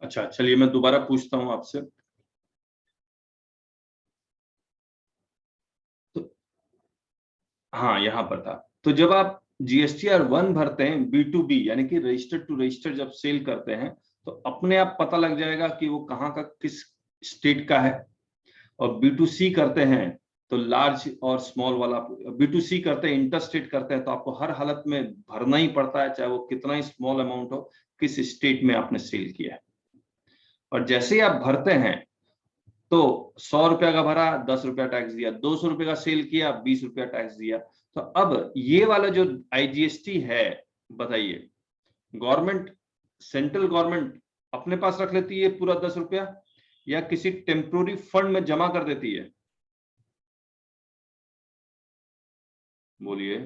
अच्छा चलिए मैं दोबारा पूछता हूं आपसे। तो हाँ यहां पर था। तो जब आप जीएसटीआर 1 भरते हैं B2B यानी कि रजिस्टर टू रजिस्टर जब सेल करते हैं तो अपने आप पता लग जाएगा कि वो कहाँ का किस स्टेट का है। और B2C करते हैं तो लार्ज और स्मॉल वाला, B2C करते हैं इंटर स्टेट करते हैं तो आपको हर हालत में भरना ही पड़ता है, चाहे वो कितना ही स्मॉल अमाउंट हो, किस स्टेट में आपने सेल किया है। और जैसे ही आप भरते हैं तो 100 रुपया का भरा 10 रुपया टैक्स दिया, 200 रुपये का सेल किया 20 रुपया टैक्स दिया। तो अब ये वाला जो IGST है, बताइए गवर्नमेंट, सेंट्रल गवर्नमेंट अपने पास रख लेती है पूरा 10 रुपया या किसी टेम्पोररी फंड में जमा कर देती है? बोलिए,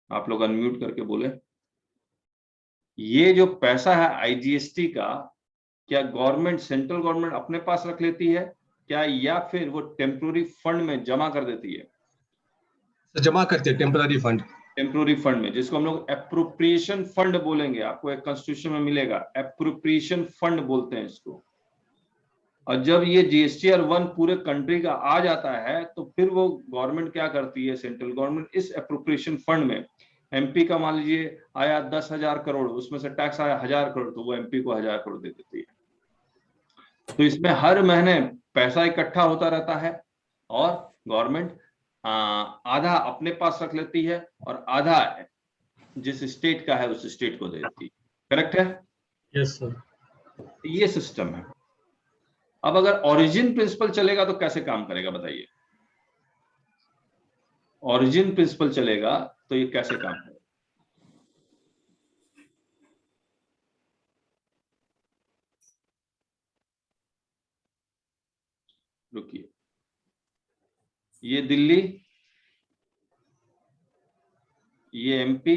आप लोग अनम्यूट करके बोले। ये जो पैसा है IGST का, क्या गवर्नमेंट, सेंट्रल गवर्नमेंट अपने पास रख लेती है क्या, या फिर वो टेम्पोररी फंड में जमा कर देती है? जमा करते हैं टेम्पररी फंड। टेम्पोररी फंड में, जिसको हम लोग एप्रोप्रिएशन फंड बोलेंगे, आपको एक कॉन्स्टिट्यूशन में मिलेगा, एप्रोप्रिएशन फंड बोलते हैं इसको। और जब ये GSTR 1 पूरे कंट्री का आ जाता है तो फिर वो गवर्नमेंट क्या करती है, सेंट्रल गवर्नमेंट, इस एप्रोप्रिएशन फंड में MP का मान लीजिए आया 10,000 करोड़, उसमें से टैक्स आया 1,000 करोड़, तो वो MP को 1,000 करोड़ दे देती है। तो इसमें हर महीने पैसा इकट्ठा होता रहता है और गवर्नमेंट आधा अपने पास रख लेती है और आधा जिस स्टेट का है उस स्टेट को दे देती है। करेक्ट है? Yes sir. ये सिस्टम है। अब अगर ओरिजिन प्रिंसिपल चलेगा तो कैसे काम करेगा, बताइए। ओरिजिन प्रिंसिपल चलेगा तो ये कैसे काम करेगा? रुकिए, ये दिल्ली, ये MP,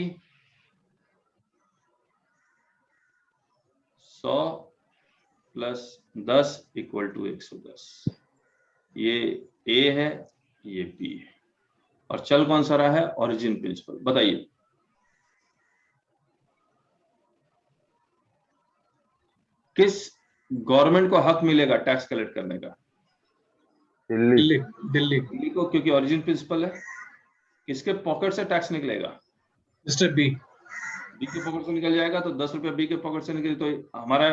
100 + 10 = 110। ये A है, ये B है, और चल कौन सा रहा है? Origin principle. बताइए किस गवर्नमेंट को हक मिलेगा टैक्स कलेक्ट करने का? दिल्ली। दिल्ली को, क्योंकि ओरिजिन प्रिंसिपल है। किसके पॉकेट से टैक्स निकलेगा? मिस्टर बी के पॉकेट से निकल जाएगा, तो 10 रुपया B के पॉकेट से निकले तो हमारा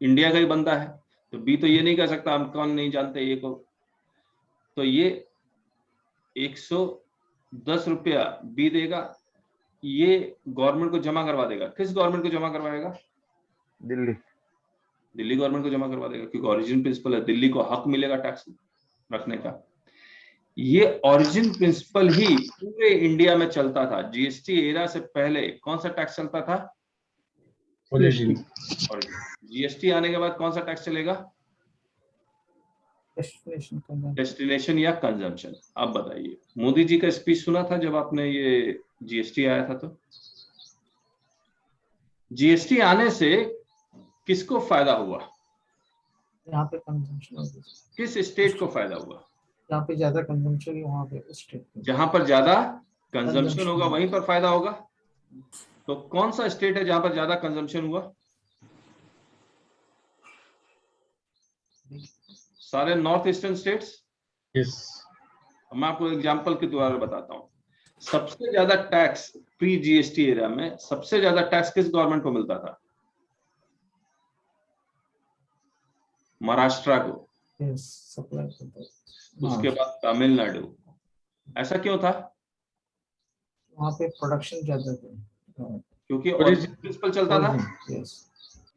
इंडिया का ही बनता है, तो B तो ये नहीं कह सकता हम कौन नहीं जानते ये को। तो ये 110 रुपया B देगा, ये गवर्नमेंट को जमा करवा देगा। किस गवर्नमेंट को जमा करवाएगा? दिल्ली गवर्नमेंट को जमा करवा देगा, क्योंकि ओरिजिन प्रिंसिपल है, दिल्ली को हक मिलेगा टैक्स रखने का। ये ओरिजिन प्रिंसिपल ही पूरे इंडिया में चलता था। GST एरा से पहले कौन सा टैक्स चलता था? ओरिजिन। GST आने के बाद कौन सा टैक्स चलेगा? डेस्टिनेशन या कंजम्पशन। अब बताइए, मोदी जी का स्पीच सुना था जब आपने ये GST आया था? तो GST आने से किसको फायदा हुआ? यहाँ पे कंजम्पशन, किस स्टेट को फायदा हुआ? जहाँ पे ज्यादा कंजम्पशन वहाँ पे उस स्टेट में। जहां पर ज्यादा कंजम्पशन होगा वहीं पर फायदा होगा। तो कौन सा स्टेट है जहां पर ज्यादा कंजम्पशन हुआ? सारे नॉर्थ ईस्टर्न स्टेट्स। यस। मैं आपको एग्जांपल के द्वारा बताता हूं। सबसे ज्यादा टैक्स प्री GST एरा में, सबसे ज्यादा टैक्स किस गवर्नमेंट को मिलता था? महाराष्ट्र को। उसके बाद तमिलनाडु। ऐसा क्यों था? वहाँ पे प्रोडक्शन ज्यादा था, क्योंकि ओरिजिन प्रिंसिपल चलता था। यस।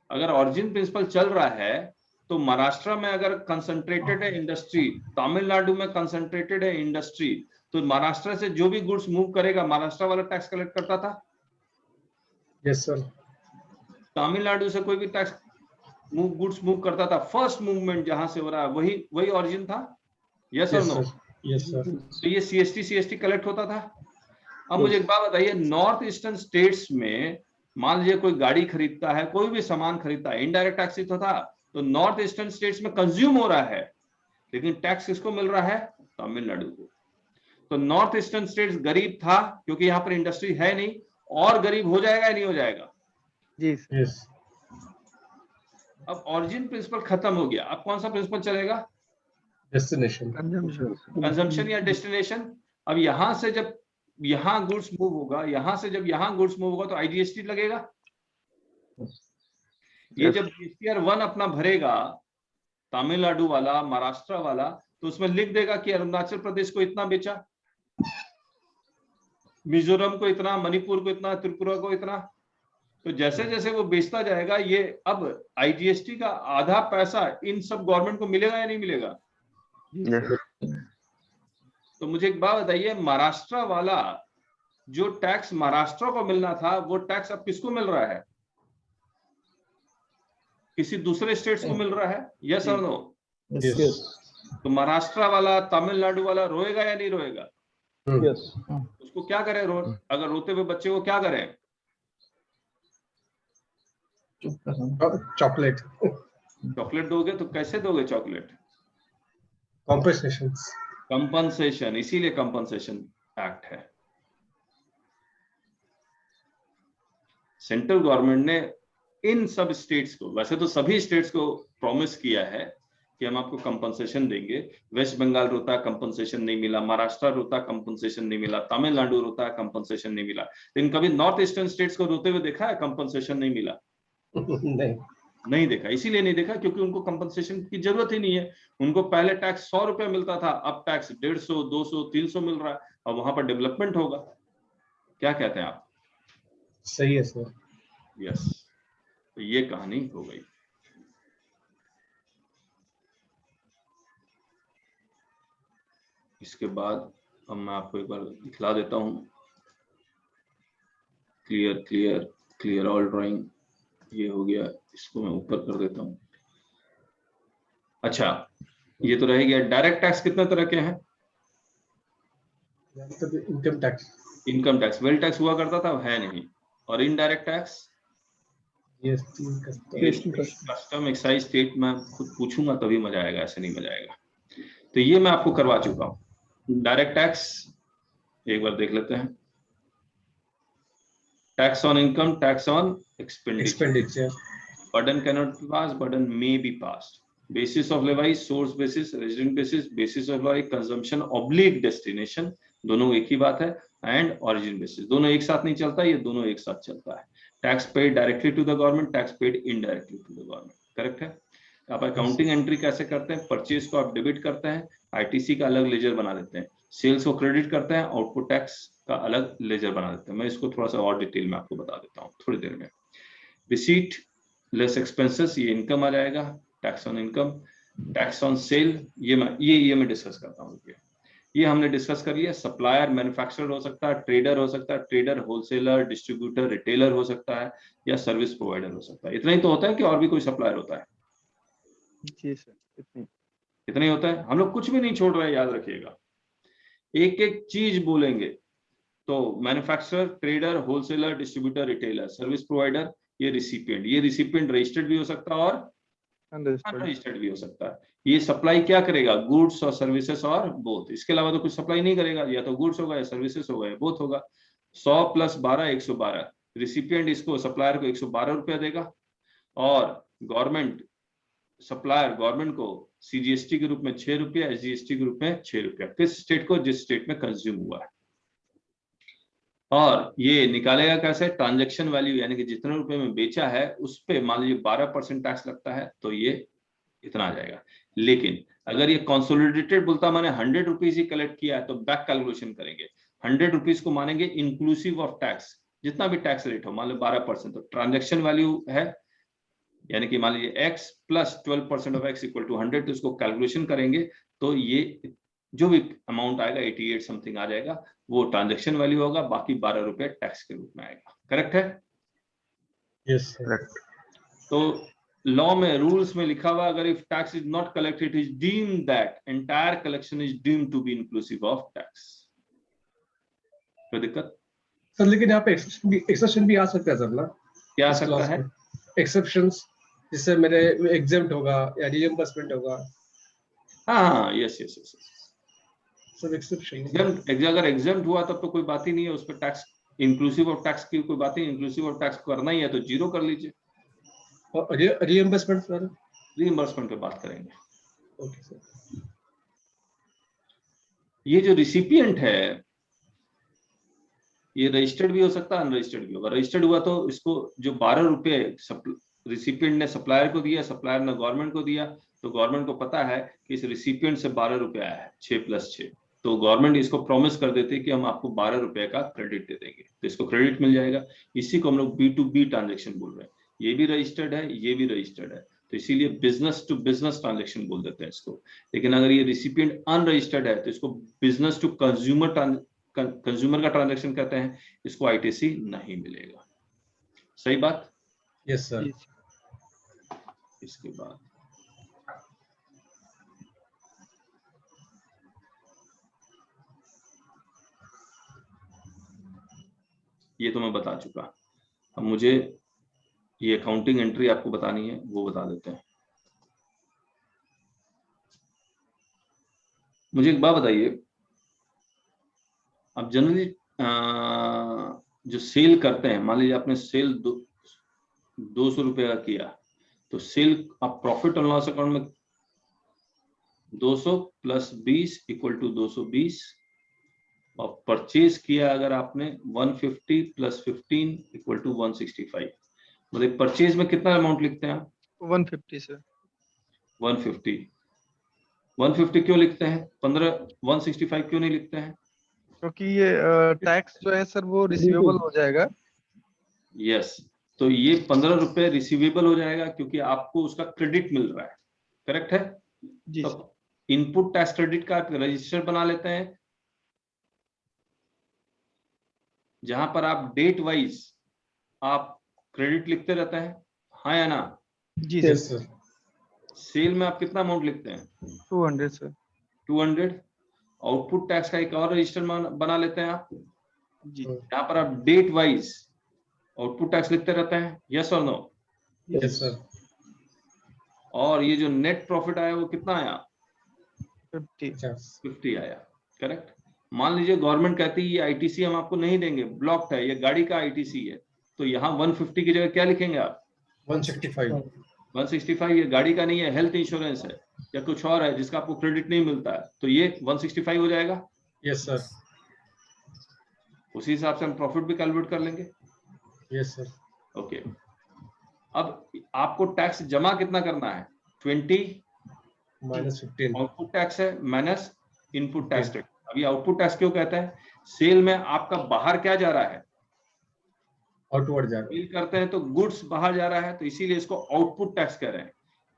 अगर ओरिजिन प्रिंसिपल चल रहा है तो महाराष्ट्र में अगर कंसंट्रेटेड है इंडस्ट्री, तमिलनाडु में कंसंट्रेटेड है इंडस्ट्री, तो महाराष्ट्र से जो भी गुड्स मूव करेगा महाराष्ट्र वाला टैक्स कलेक्ट करता था। Yes sir. तमिलनाडु से कोई भी टैक्स गुड्स मूव करता था, फर्स्ट मूवमेंट जहां से हो रहा है वही ओरिजिन था। यस और नो? Yes sir. तो ये CST कलेक्ट होता था। अब मुझे एक बात बताइए, नॉर्थ ईस्टर्न स्टेट्स में मान लीजिए कोई गाड़ी खरीदता है, कोई भी सामान खरीदता है, इनडायरेक्ट टैक्स तो था, तो नॉर्थ ईस्टर्न स्टेट्स में कंज्यूम हो रहा है, लेकिन टैक्स किसको मिल रहा है? तमिलनाडु को। तो नॉर्थ ईस्टर्न स्टेट्स गरीब था क्योंकि यहाँ पर इंडस्ट्री है नहीं, और गरीब हो जाएगा या नहीं हो जाएगा? जी। यस। अब ओरिजिन प्रिंसिपल खत्म हो गया, अब कौन सा प्रिंसिपल चलेगा? डेस्टिनेशन। कंजम्पशन या डेस्टिनेशन। अब यहां से जब यहाँ गुड्स मूव होगा, यहां से जब यहाँ गुड्स मूव होगा तो IGST लगेगा। ये जब GSTR 1 अपना भरेगा, तमिलनाडु वाला, महाराष्ट्र वाला, तो उसमें लिख देगा कि अरुणाचल प्रदेश को इतना बेचा, मिजोरम को इतना, मणिपुर को इतना, त्रिपुरा को इतना। तो जैसे जैसे वो बेचता जाएगा, ये अब आईजीएसटी का आधा पैसा इन सब गवर्नमेंट को मिलेगा या नहीं मिलेगा? तो मुझे एक बात बताइए, महाराष्ट्र वाला जो टैक्स महाराष्ट्र को मिलना था, वो टैक्स अब किसको मिल रहा है? किसी दूसरे स्टेट्स को मिल रहा है? यस और नो? यस तो महाराष्ट्र वाला, तमिलनाडु वाला रोएगा या नहीं रोएगा? यस उसको क्या करें? अगर रोते हुए बच्चे को क्या करें? चुप कर। चॉकलेट, चॉकलेट दोगे तो कैसे दोगे चॉकलेट? कॉम्पेंसेशन। कंपनसेशन, इसीलिए कंपनसेशन एक्ट है। सेंट्रल गवर्नमेंट ने इन सब स्टेट्स को, वैसे तो सभी स्टेट्स को प्रॉमिस किया है कि हम आपको कंपनसेशन देंगे। वेस्ट बंगाल रोता है कंपनसेशन नहीं मिला, महाराष्ट्र रोता कंपनसेशन नहीं मिला, तमिलनाडु रोता है कंपनसेशन नहीं मिला। लेकिन कभी नॉर्थ ईस्टर्न स्टेट्स को रोते हुए देखा है कंपनसेशन नहीं मिला? नहीं देखा। इसीलिए नहीं देखा क्योंकि उनको कंपनसेशन की जरूरत ही नहीं है। उनको पहले टैक्स 100 रुपया मिलता था, अब टैक्स 150, 200, 300 मिल रहा है। और वहां पर डेवलपमेंट होगा। क्या कहते हैं आप? सही है सर। यस, तो ये कहानी हो गई। इसके बाद अब मैं आपको एक बार दिखला देता हूं। Clear clear clear all drawing, ये हो गया। इसको मैं ऊपर कर देता हूं। अच्छा, ये तो रह गया। डायरेक्ट टैक्स कितने तरह के हैं? Income tax, income tax, wealth tax हुआ करता था, है नहीं। और indirect tax, custom, excise, state, मैं खुद पूछूंगा तभी मजा आएगा, ऐसे नहीं मजा आएगा। तो ये मैं आपको करवा चुका हूं। डायरेक्ट टैक्स एक बार देख लेते हैं। Tax on income, tax on expenditure. Burden cannot be passed, burden may be passed. Basis of levy, source basis, resident basis, basis of levy, consumption oblique destination, दोनों एक ही बात है। And origin basis, दोनों एक साथ नहीं चलता, ये दोनों एक साथ चलता है। Tax paid directly to the government, tax paid indirectly to the government, correct है? आप अकाउंटिंग एंट्री कैसे करते हैं? परचेज को आप डेबिट करते हैं, आईटीसी का अलग लेजर बना देते हैं। सेल्स को क्रेडिट करते हैं, आउटपुट टैक्स का अलग लेजर बना देते हैं। मैं इसको थोड़ा सा और डिटेल में आपको बता देता हूँ थोड़ी देर में। रिसीट लेस एक्सपेंसेस, ये इनकम आ जाएगा। Tax on income, tax on sale, ये मैं डिस्कस करता हूँ। ये हमने डिस्कस कर लिया। सप्लायर मैन्युफैक्चरर हो सकता है, ट्रेडर हो सकता है, ट्रेडर होलसेलर, डिस्ट्रीब्यूटर, रिटेलर हो सकता है, या सर्विस प्रोवाइडर हो सकता है। इतना ही तो होता है कि और भी कोई सप्लायर होता है? जी सर, इतना ही होता है। हम लोग कुछ भी नहीं छोड़ रहे हैं, याद रखिएगा। एक एक चीज बोलेंगे तो manufacturer, trader, wholesaler, distributor, retailer, service provider, ये रिसिपिएंट। ये रिसिपिएंट रजिस्टर्ड भी हो सकता है और अनरजिस्टर्ड भी हो सकता है। ये सप्लाई क्या करेगा? गुड्स और सर्विसेज और बोथ। इसके अलावा तो कुछ सप्लाई नहीं करेगा, या तो गुड्स होगा या सर्विसेज होगा या बोथ होगा। 100 + 12 112। रिसिपिएंट इसको, सप्लायर को 112 रुपया देगा, और गवर्नमेंट, सप्लायर गवर्नमेंट को सीजीएसटी के रूप में 6 रुपया, एसजीएसटी के रूप में 6 रुपया। किस स्टेट को? जिस स्टेट में कंज्यूम हुआ है। और ये निकालेगा कैसे? ट्रांजैक्शन वैल्यू, यानी कि जितने रुपए में बेचा है उस पे मान लीजिए 12% टैक्स लगता है, तो ये इतना आ जाएगा। लेकिन अगर ये कंसोलिडेटेड बोलता मैंने 100 रुपीज ही कलेक्ट किया है, तो बैक कैलकुलेशन करेंगे। 100 रुपीज को मानेंगे इंक्लूसिव ऑफ टैक्स, जितना भी टैक्स रेट हो, मान लो 12%, तो ट्रांजैक्शन वैल्यू है, यानी कि मान लीजिए x + 12% ऑफ x = 100, तो इसको कैलकुलेशन करेंगे तो ये जो भी अमाउंट आएगा 88 समथिंग आ जाएगा, वो ट्रांजैक्शन वैल्यू होगा। बाकी 12 रुपए टैक्स के रूप में आएगा। करेक्ट है? Yes correct. तो लॉ में, रूल्स में लिखा हुआ, अगर if tax is not collected, is deemed that entire collection is deemed to be inclusive of tax. कोई दिक्कत सर? लेकिन यहाँ पे एक्सेप्शन भी आ सकता है सर ना? क्या आ सकता है? एक्सेप्शंस, जिससे मेरे एग्जेम्प्ट होगा या रिइंबर्समेंट होगा। हाँ, यस यस यस। सब एक्सेप्शन। अगर एग्जेम्प्ट हुआ तब तो कोई बात ही नहीं है, उस पर टैक्स, इंक्लूसिव ऑफ टैक्स की कोई बात नहीं। इंक्लूसिव ऑफ टैक्स करना ही है तो 0 कर लीजिए। और रिइंबर्समेंट सर? रिइंबर्समेंट पे बात करेंगे। Okay sir. ये जो रिसिपिएंट है, ये रजिस्टर्ड भी हो सकता है, अनरजिस्टर्ड भी होगा। रजिस्टर्ड हुआ तो इसको जो 12 रुपए रिसिपिएंट ने सप्लायर को दिया, सप्लायर ने गवर्नमेंट को दिया, तो गवर्नमेंट को पता है कि इस रिसिपिएंट से 12 रुपए आया है, 6 + 6, तो गवर्नमेंट इसको प्रॉमिस कर देती कि हम आपको 12 रुपए का क्रेडिट दे देंगे, तो इसको क्रेडिट मिल जाएगा। इसी को हम लोग B2B ट्रांजेक्शन बोल रहे हैं। ये भी रजिस्टर्ड है, ये भी रजिस्टर्ड है, तो इसीलिए बिजनेस टू बिजनेस ट्रांजेक्शन बोल देते हैं इसको। लेकिन अगर ये रिसिपिएंट अनरजिस्टर्ड है तो इसको बिजनेस टू कंज्यूमर का ट्रांजेक्शन कहते हैं, इसको ITC नहीं मिलेगा। सही बात? Yes sir. इसके बाद ये तो मैं बता चुका। अब मुझे ये अकाउंटिंग एंट्री आपको बतानी है, वो बता देते हैं। मुझे एक बात बताइए, अब जनरली जो सेल करते हैं, मान लीजिए आपने सेल 200 रुपए का किया, तो सेल आप प्रॉफिट एंड लॉस अकाउंट में 200 + 20 = 220, और परचेज किया अगर आपने 150 + 15 = 165। मतलब परचेज में कितना अमाउंट लिखते हैं आप? 150 सर। 150 क्यों लिखते हैं? 165 क्यों नहीं लिखते हैं? क्योंकि ये टैक्स जो है सर वो रिसीवेबल हो जाएगा। यस, तो ये 15 रुपए रिसीवेबल हो जाएगा क्योंकि आपको उसका क्रेडिट मिल रहा है। करेक्ट है? जी तो सर। इनपुट टैक्स क्रेडिट का रजिस्टर बना लेते हैं, जहां पर आप डेट वाइज आप क्रेडिट लिखते रहते हैं, हाँ या ना? जी यस सर। सर। सेल में आप कितना अमाउंट लिखते हैं? 200 सर। 200। आउटपुट टैक्स का एक और रजिस्टर बना लेते हैं आप, जी। जहां पर आप डेट वाइज आउटपुट टैक्स लिखते रहते हैं। यस और नो? Yes sir. और ये जो नेट प्रॉफिट आया वो कितना आया? 50। 50 आया। करेक्ट। मान लीजिए गवर्नमेंट कहती है ये ITC हम आपको नहीं देंगे, ब्लॉक्ड है, ये गाड़ी का ITC है, तो यहाँ 150 की जगह क्या लिखेंगे आप? 165। 165 ये गाड़ी का नहीं है, हेल्थ इंश्योरेंस है या कुछ और है जिसका आपको क्रेडिट नहीं मिलता है, तो ये 165 हो जाएगा। Yes sir. उसी हिसाब से हम प्रॉफिट भी कैलकुलेट कर लेंगे। Yes sir. ओके, अब आपको टैक्स जमा कितना करना है? 20 -15। आउटपुट टैक्स है माइनस इनपुट टैक्स। अभी आउटपुट टैक्स क्यों कहता है? सेल में आपका बाहर क्या जा रहा है? आउटवर्ड जा रहा सेल करते हैं तो गुड्स बाहर जा रहा है, तो इसीलिए इसको आउटपुट टैक्स कह रहे हैं।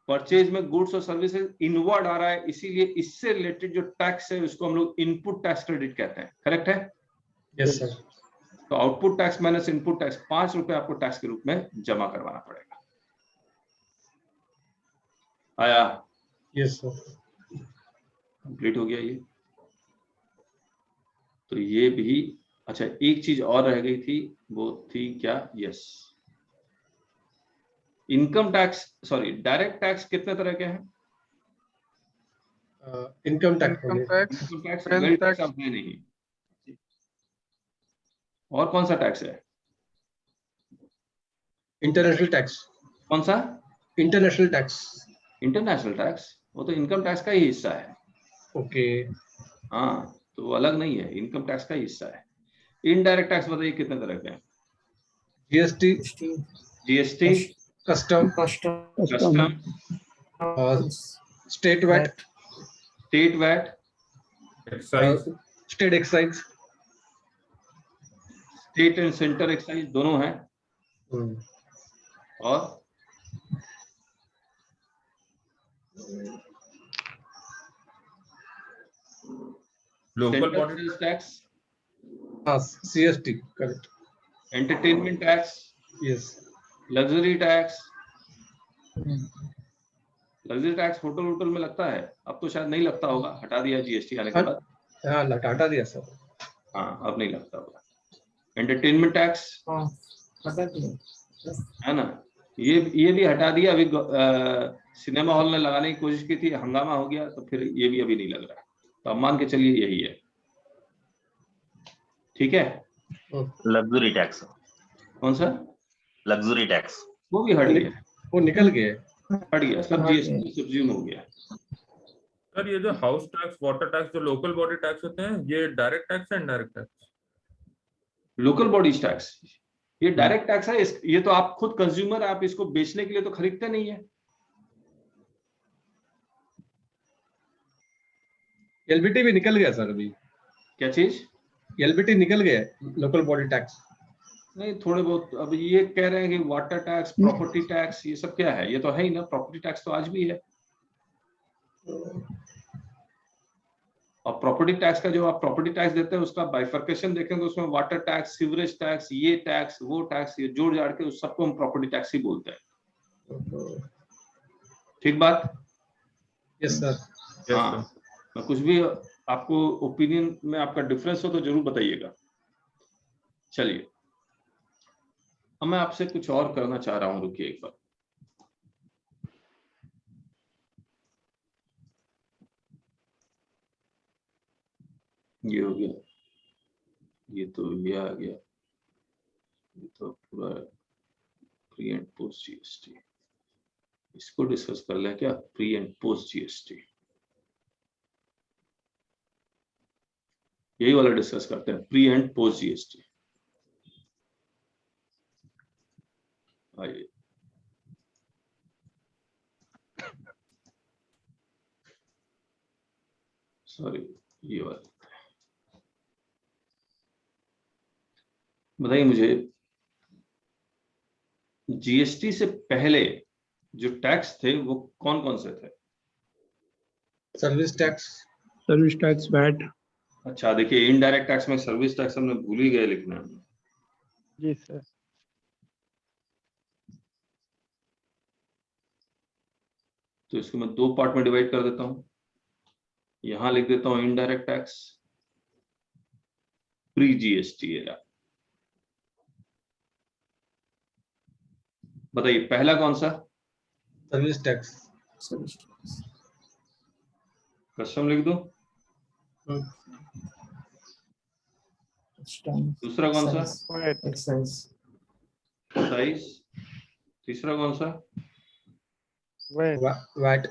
परचेज में गुड्स और सर्विसेज इनवर्ड आ रहा है, इसीलिए इससे रिलेटेड जो टैक्स है उसको हम लोग इनपुट टैक्स क्रेडिट कहते हैं। करेक्ट है? है। Yes sir. तो output tax minus input tax 5 रुपए आपको टैक्स के रूप में जमा करवाना पड़ेगा। आया? Yes sir. कंप्लीट हो गया ये। तो ये भी अच्छा, एक चीज और रह गई थी, वो थी क्या? Yes, income tax, sorry direct tax कितने तरह के हैं? Income tax. Income tax, income tax, wealth wealth tax. Tax है नहीं। और कौन सा टैक्स है? International tax. कौन सा? International tax. इंटरनेशनल टैक्स, वो तो इनकम टैक्स का ही हिस्सा है। ओके। हाँ, तो वो अलग नहीं है, इनकम टैक्स का ही हिस्सा है। इनडायरेक्ट टैक्स बताइए कितने तरह के हैं? GST, GST, custom, custom, state VAT, state VAT, state excise. State and centre excise दोनों हैं। और local central body sales tax, हाँ, CST। Correct. Entertainment tax, yes. Luxury tax. Luxury tax hotel hotel में लगता है, अब तो शायद नहीं लगता होगा, हटा दिया GST आने के बाद। हाँ, हटा दिया सर। हाँ, अब नहीं लगता होगा। एंटरटेनमेंट टैक्स है ना, ये भी हटा दिया। अभी सिनेमा हॉल ने लगाने की कोशिश की थी, हंगामा हो गया, तो फिर ये भी अभी नहीं लग रहा है। तो अब मान के चलिए यही है। ठीक है। Luxury tax. कौन सा? लग्जरी टैक्स वो भी हट गया, वो निकल गए। हट गया, सब GST सब्ज्यूम हो गया। सर ये जो हाउस टैक्स, वाटर टैक्स, जो लोकल बॉडी टैक्स होते हैं, ये डायरेक्ट टैक्स है indirect tax? Local bodies tax ये डायरेक्ट टैक्स है। ये तो आप खुद कंज्यूमर, आप इसको बेचने के लिए तो खरीदते नहीं है। एलबीटी भी निकल गया सर अभी, क्या चीज? एलबीटी निकल गया, लोकल बॉडी टैक्स। नहीं, थोड़े बहुत। अब ये कह रहे हैं कि वाटर टैक्स, प्रॉपर्टी टैक्स, ये सब क्या है? ये तो है ही ना, प्रॉपर्टी टैक्स तो आज भी है। और प्रॉपर्टी टैक्स का जो आप प्रॉपर्टी टैक्स देते हैं उसका बाइफर्केशन देखेंगे, उसमें वाटर टैक्स, सीवरेज टैक्स, ये टैक्स, वो टैक्स, ये जोड़ जाड़ के उस सबको हम प्रॉपर्टी टैक्स ही बोलते हैं। ठीक बात? Yes sir. Yes, हाँ, मैं कुछ भी आपको ओपिनियन में आपका डिफरेंस हो तो जरूर बताइएगा। चलिए, अब मैं आपसे कुछ और करना चाह रहा हूं, रुकिए एक बार। ये हो गया, ये तो ये आ गया, ये तो पूरा प्री एंड पोस्ट जीएसटी। इसको डिस्कस कर लें क्या, प्री एंड पोस्ट जीएसटी? यही वाला डिस्कस करते हैं, प्री एंड पोस्ट जीएसटी। आइए, सॉरी, ये वाला बताइए मुझे, जीएसटी से पहले जो टैक्स थे वो कौन कौन से थे? Service tax, service tax, VAT. अच्छा, देखिए, इनडायरेक्ट टैक्स में सर्विस टैक्स हमने भूल ही गए लिखना। जी सर। तो इसको मैं दो पार्ट में डिवाइड कर देता हूं। यहां लिख देता हूं indirect tax pre GST era. बताइए पहला कौन सा? Service tax. कस्टम लिख दो। दूसरा कौन सा? एक्साइज। एक्साइज। तीसरा कौन सा? VAT. VAT,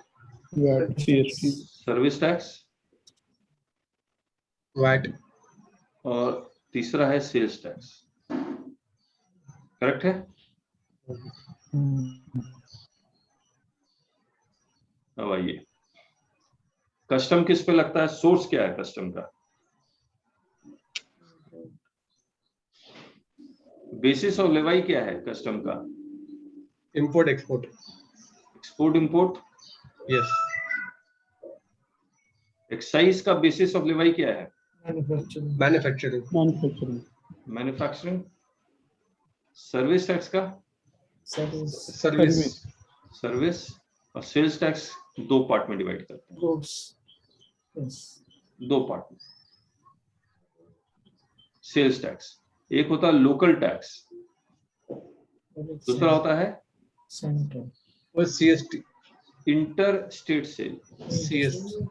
GST. Service tax. VAT. और तीसरा है सेल्स टैक्स। करेक्ट है? अब आइए, कस्टम किस पे लगता है? सोर्स क्या है कस्टम का? बेसिस ऑफ लेवाई क्या है कस्टम का? Import export. Export import. Yes. Excise का बेसिस ऑफ लेवाई क्या है? Manufacturing. Manufacturing. Manufacturing. Service tax का? सर्विस। सर्विस। और सेल्स टैक्स दो पार्ट में डिवाइड करते हैं। दो पार्ट में। सेल्स टैक्स एक होता है लोकल टैक्स, दूसरा होता है सेंट्रल। वो CST. Inter state sale. CST.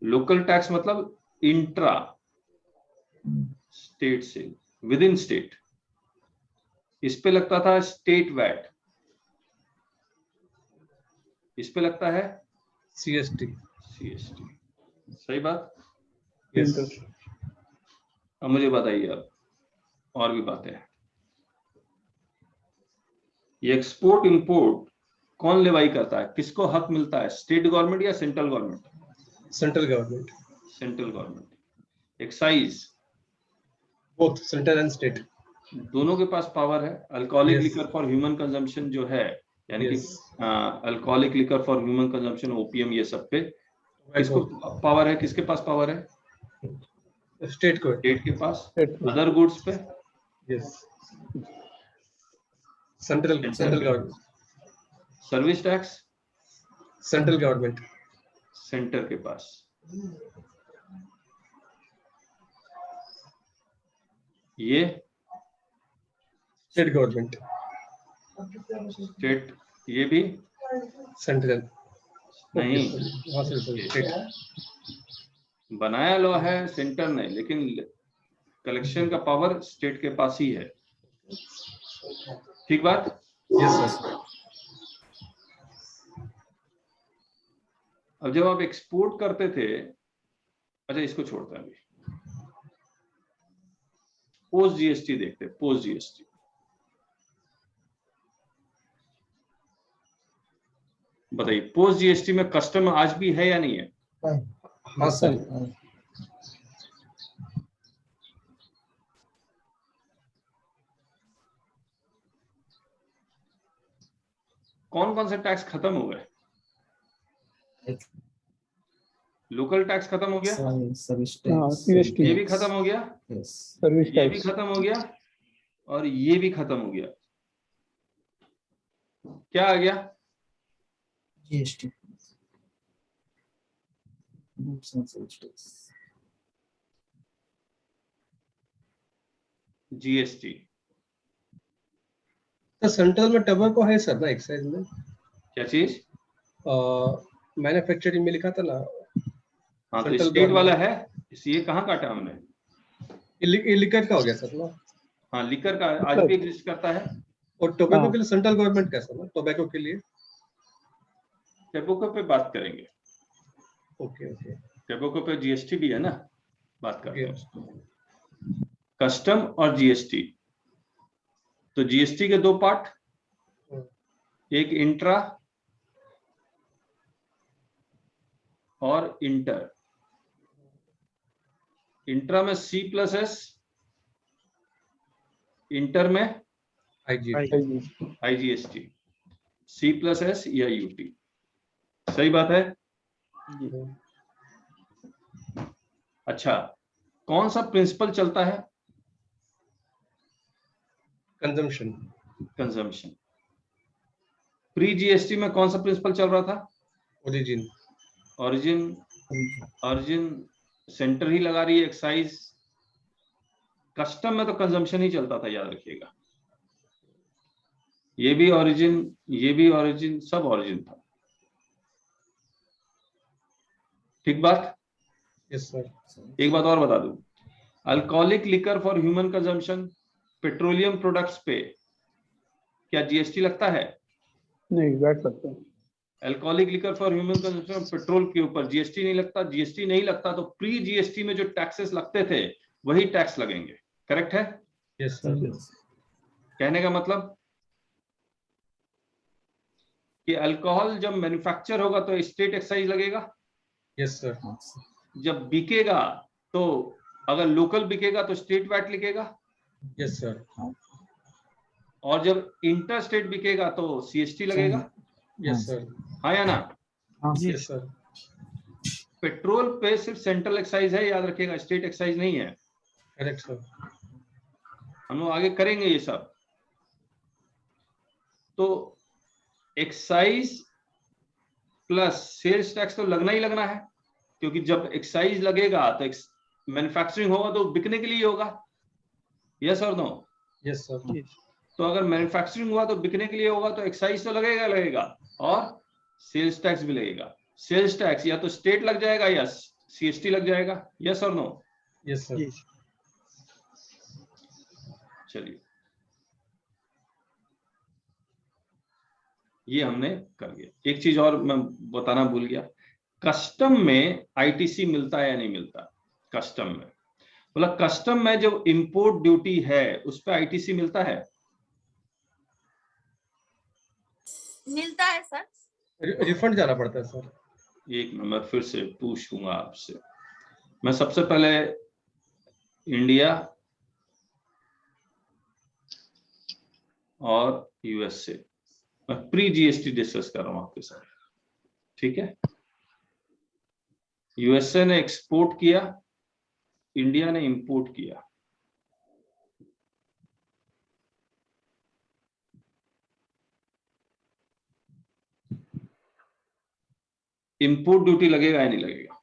Local tax मतलब intra state sale, within state. इस पे लगता था स्टेट वैट, इस पे लगता है सीएसटी। सीएसटी। सही बात? यस। अब मुझे बताइए, अब और भी बातें हैं। ये एक्सपोर्ट इंपोर्ट कौन लेवाई करता है? किसको हक मिलता है? स्टेट गवर्नमेंट या central government? Central government. Central government. Excise both central and state. दोनों के पास पावर है। Alcoholic Yes. Liquor for human consumption जो है, यानी Yes. कि alcoholic liquor for human consumption, OPM, ये सब पे किसको पावर है? किसके पास पावर है? स्टेट को। स्टेट के पास। State को। अदर गुड्स पे yes. Central government. Service tax central government. Centre के पास। ये स्टेट गवर्नमेंट। स्टेट, ये भी सेंट्रल नहीं। स्टेट। बनाया लॉ है सेंटर ने, लेकिन कलेक्शन का पावर स्टेट के पास ही है। ठीक बात? Yes sir. अब जब आप एक्सपोर्ट करते थे, अच्छा इसको छोड़ते हैं, अभी पोस्ट जीएसटी देखते हैं। पोस्ट जीएसटी बताइए, पोस्ट जीएसटी में कस्टम आज भी है या नहीं है? हाँ सर। कौन कौन से टैक्स खत्म हो गए? लोकल टैक्स खत्म हो गया, सर्विस हाँ, टैक्स, CST, ये भी खत्म हो गया, सर्विस ये भी टैक्स, खत्म हो गया, और ये भी खत्म हो गया। क्या आ गया? GST, GST. तो सेंट्रल में टबैको है सर ना एक्साइज में? क्या चीज? मैन्युफैक्चरिंग में लिखा था ना। हाँ, तो Central स्टेट वाला government। है, ये कहाँ काटा हमने? इलिकट का हो गया सर ना। हाँ, लिकर का आज भी एग्जिस्ट करता है। और टोबैको हाँ। के लिए सेंट्रल गवर्नमेंट कैसा ना, टोबैको के लिए? टेबोको पे बात करेंगे, ओके ओके। टेबोको पे जीएसटी भी है ना, बात करते हैं Okay. उसको। कस्टम और जीएसटी, तो जीएसटी के दो पार्ट, एक इंट्रा और इंटर। इंट्रा में C+S, इंटर में IGST, C+S या UT। सही बात है? अच्छा, कौन सा प्रिंसिपल चलता है? कंजम्पशन। कंजम्पशन। प्री जीएसटी में कौन सा प्रिंसिपल चल रहा था? ओरिजिन। ऑरिजिन सेंटर ही लगा रही है, एक्साइज। कस्टम में तो कंजम्पशन ही चलता था, याद रखिएगा। ये भी ऑरिजिन, ये भी ऑरिजिन, सब ऑरिजिन था। ठीक बात? Yes sir. एक बात और बता दूं, alcoholic liquor for human consumption, petroleum products पे क्या जीएसटी लगता है? नहीं, वैट लगता है। Alcoholic liquor for human consumption, petrol के ऊपर जीएसटी नहीं लगता। जीएसटी नहीं लगता तो प्री जीएसटी में जो टैक्सेस लगते थे वही टैक्स लगेंगे। करेक्ट है? Yes sir. कहने का मतलब कि अल्कोहल जब मैन्युफैक्चर होगा तो स्टेट एक्साइज लगेगा। Yes sir. जब बिकेगा तो अगर लोकल बिकेगा तो स्टेट वैट लिखेगा। Yes sir. और जब इंटर स्टेट बिकेगा तो सीएसटी लगेगा। Yes sir. हाँ या ना? Yes sir. पेट्रोल पे सिर्फ सेंट्रल एक्साइज है, याद रखिएगा, स्टेट एक्साइज नहीं है। Correct sir. हम लोग आगे करेंगे ये सब। तो एक्साइज प्लस सेल्स टैक्स तो लगना ही लगना है, क्योंकि जब एक्साइज लगेगा तो मैन्युफैक्चरिंग होगा तो बिकने के लिए होगा। यस और नो? Yes sir. तो अगर मैन्युफैक्चरिंग हुआ तो बिकने के लिए होगा, तो एक्साइज तो लगेगा और सेल्स टैक्स भी लगेगा। सेल्स टैक्स या तो स्टेट लग जाएगा या सीएसटी लग जाएगा। यस और नो? Yes sir. चलिए, ये हमने कर दिया। एक चीज और मैं बताना भूल गया, कस्टम में आईटीसी मिलता है या नहीं मिलता? कस्टम में बोला, कस्टम में जो इंपोर्ट ड्यूटी है उस पर आईटीसी मिलता है? मिलता है सर। रिफंड जाना पड़ता है सर। एक मिनट, मैं फिर से पूछूंगा आपसे। मैं सबसे पहले इंडिया और यूएसए, मैं प्री जीएसटी डिस्कस कर रहा हूं आपके साथ, ठीक है? यूएसए ने एक्सपोर्ट किया, इंडिया ने इंपोर्ट किया। इंपोर्ट ड्यूटी लगेगा या नहीं लगेगा?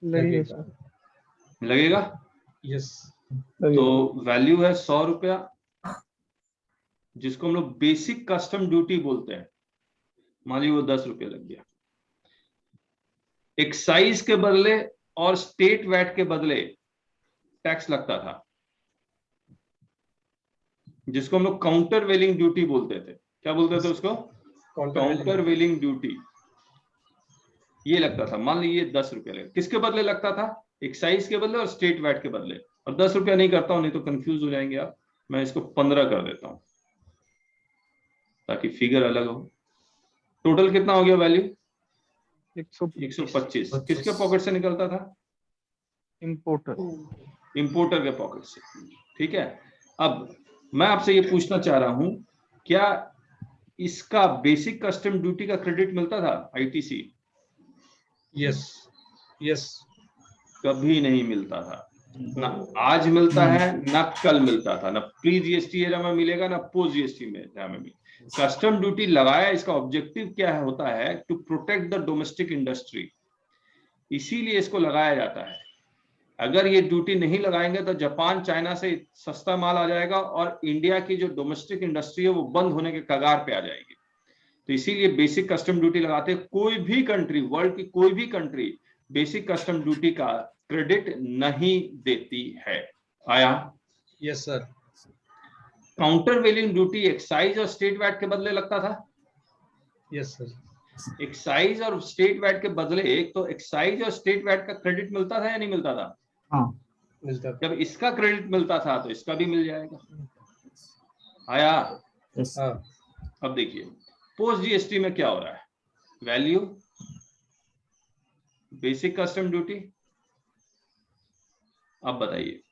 लगेगा। लगेगा। यस। तो वैल्यू है 100 रुपया, जिसको हम लोग बेसिक कस्टम ड्यूटी बोलते हैं। मान लीजिए वो 10 रुपये लग गया। एक्साइज के बदले और स्टेट वैट के बदले टैक्स लगता था, जिसको हम लोग काउंटर वेलिंग ड्यूटी बोलते थे। क्या बोलते थे उसको? काउंटर वेलिंग ड्यूटी। ये लगता था। मान लीजिए 10 रुपये लगे। किसके बदले लगता था? एक्साइज के बदले और स्टेट वैट के बदले। और 10 रुपया नहीं करता हूं, नहीं तो कंफ्यूज हो जाएंगे आप। मैं इसको 15 कर देता हूं ताकि फिगर अलग हो। टोटल कितना हो गया वैल्यू? 125 किसके पॉकेट से निकलता था? इम्पोर्टर। इंपोर्टर के पॉकेट से। ठीक है, अब मैं आपसे ये पूछना चाह रहा हूं, क्या इसका बेसिक कस्टम ड्यूटी का क्रेडिट मिलता था आईटीसी? Yes. Yes. कभी नहीं मिलता था, ना आज मिलता है ना कल मिलता था, ना प्री जीएसटी एरा में मिलेगा ना पोस्ट जीएसटी में एरा में भी। कस्टम ड्यूटी लगाया, इसका ऑब्जेक्टिव क्या होता है? To protect the domestic industry, इसीलिए इसको लगाया जाता है। अगर ये ड्यूटी नहीं लगाएंगे तो जापान चाइना से सस्ता माल आ जाएगा और इंडिया की जो डोमेस्टिक इंडस्ट्री है वो बंद होने के कगार पे आ जाएगी। तो इसीलिए बेसिक कस्टम ड्यूटी लगाते हैं। कोई भी कंट्री, वर्ल्ड की कोई भी कंट्री बेसिक कस्टम ड्यूटी का क्रेडिट नहीं देती है। आया? Yes, sir. काउंटर वेलिंग ड्यूटी एक्साइज और स्टेट वैट के बदले लगता था। Yes, sir. एक्साइज और स्टेट वैट के बदले एक तो एक्साइज और स्टेट वैट का क्रेडिट मिलता था या नहीं मिलता था? हाँ, मिलता था। जब इसका क्रेडिट मिलता था तो इसका भी मिल जाएगा। आया? yes, हाँ, अब देखिए पोस्ट जीएसटी में क्या हो रहा है? Value, basic custom duty. अब बताइए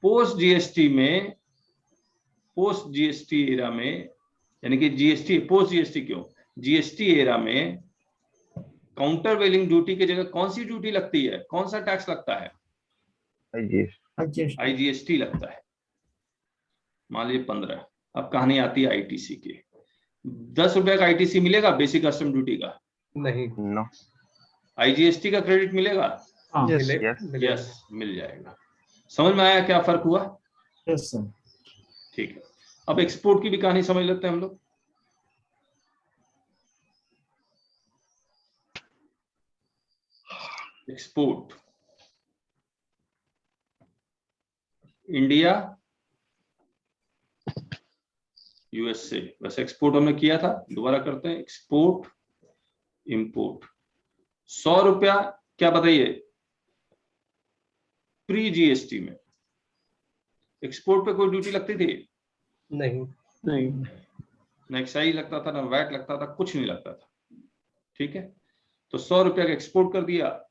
पोस्ट जीएसटी में, पोस्ट जीएसटी एरा में, यानी कि जीएसटी पोस्ट जीएसटी क्यों, जीएसटी एरा में काउंटर वेलिंग ड्यूटी की जगह कौन सी ड्यूटी लगती है? कौन सा टैक्स लगता है? adjust, आईजीएसटी लगता है। मान लीजिए 15। अब कहानी आती है आईटीसी की। 10 रुपए का आईटीसी मिलेगा बेसिक कस्टम ड्यूटी का? नहीं। आईजीएसटी का क्रेडिट मिलेगा? हाँ, Yes. मिले- Yes. मिलेगा। यस, मिल जाएगा। समझ में आया क्या फर्क हुआ? yes, sir. ठीक है, अब एक्सपोर्ट की भी कहानी समझ लेते हैं हम लोग। एक्सपोर्ट, इंडिया यूएसए, वैसे एक्सपोर्ट हमने किया था, दोबारा करते हैं। एक्सपोर्ट इंपोर्ट 100 रुपया, क्या बताइए, प्री जीएसटी में एक्सपोर्ट पे कोई ड्यूटी लगती थी? नहीं। नहीं, ना एक्साइज लगता था, ना वैट लगता था, कुछ नहीं लगता था। ठीक है, तो 100 रुपया का एक्सपोर्ट कर दिया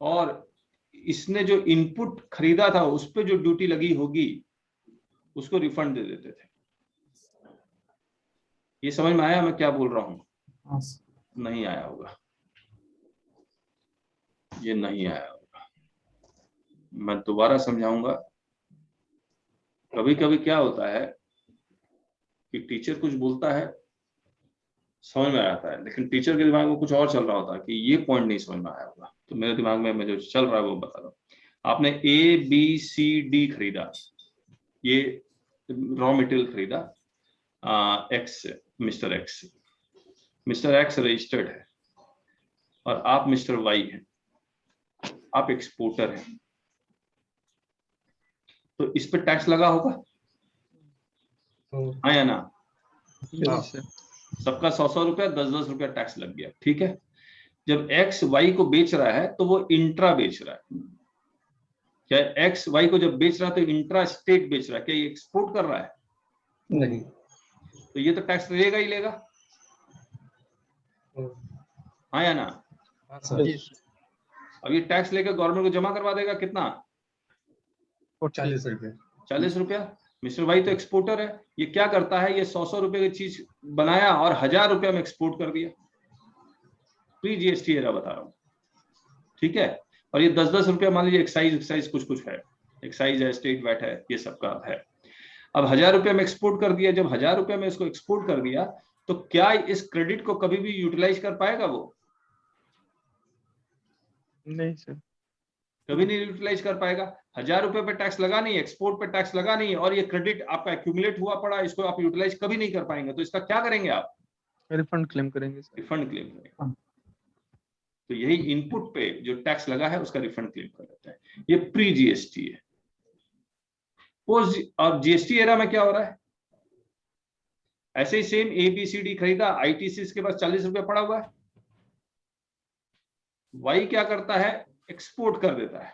और इसने जो इनपुट खरीदा था उस पे जो ड्यूटी लगी होगी उसको रिफंड दे देते थे। ये समझ में आया मैं क्या बोल रहा हूं? हाँ, sir. नहीं आया होगा, ये नहीं आया होगा, मैं दोबारा समझाऊंगा। कभी कभी क्या होता है कि टीचर कुछ बोलता है, समझ में आता है, लेकिन टीचर के दिमाग में कुछ और चल रहा होता है कि ये पॉइंट नहीं समझ में आया होगा। तो मेरे दिमाग में जो चल रहा है वो बता रहा हूं। आपने ए बी सी डी खरीदा, ये रॉ मटेरियल खरीदा एक्स से, मिस्टर एक्स से। मिस्टर एक्स रजिस्टर्ड है और आप मिस्टर वाई हैं, आप एक्सपोर्टर हैं, तो इस पर टैक्स लगा होगा? तो हाँ या ना? हाँ। सबका 100 रुपया, 10 रुपया टैक्स लग गया। ठीक है, जब एक्स वाई को बेच रहा है तो वो इंट्रा बेच रहा है। क्या एक्स वाई को जब बेच रहा है तो इंट्रा स्टेट बेच रहा है? क्या ये एक्सपोर्ट कर रहा है? नहीं। तो ये तो टैक्स लेगा ही लेगा। हाँ या ना? हाँ, सर। अब ये टैक्स लेकर गवर्नमेंट को जमा करवा देगा कितना? 40 रुपये। 40 रुपया। मिस्टर वाई तो एक्सपोर्टर है, ये क्या करता है, ये 100 रुपए की चीज बनाया और 1000 रुपया में एक्सपोर्ट कर दिया। प्री जीएसटी एरा बता रहा हूँ। ठीक है, और ये 10 रुपया मान लीजिए एक्साइज कुछ है, एक्साइज है, स्टेट वैट है, ये सबका है। अब 1000 रुपया में एक्सपोर्ट कर दिया। जब 1000 रुपया में इसको एक्सपोर्ट कर दिया तो क्या इस क्रेडिट को कभी भी यूटिलाइज कर पाएगा वो? नहीं सर, कभी नहीं यूटिलाइज कर पाएगा। 1000 रुपए पे टैक्स लगा नहीं, एक्सपोर्ट पे टैक्स लगा नहीं, और ये क्रेडिट आपका एक्यूमुलेट हुआ पड़ा, इसको आप यूटिलाइज कभी नहीं कर पाएंगे। तो इसका क्या करेंगे आप? रिफंड क्लेम करेंगे सर। रिफंड क्लेम करेंगे। तो यही इनपुट पे जो टैक्स लगा है उसका रिफंड क्लेम कर लेते हैं। ये प्री जीएसटी है। पोस्ट और जीएसटी एरा में क्या हो रहा है? ऐसे ही सेम ABCD खरीदा, आईटीसी के पास 40 रुपया पड़ा हुआ है। वाई क्या करता है? एक्सपोर्ट कर देता है।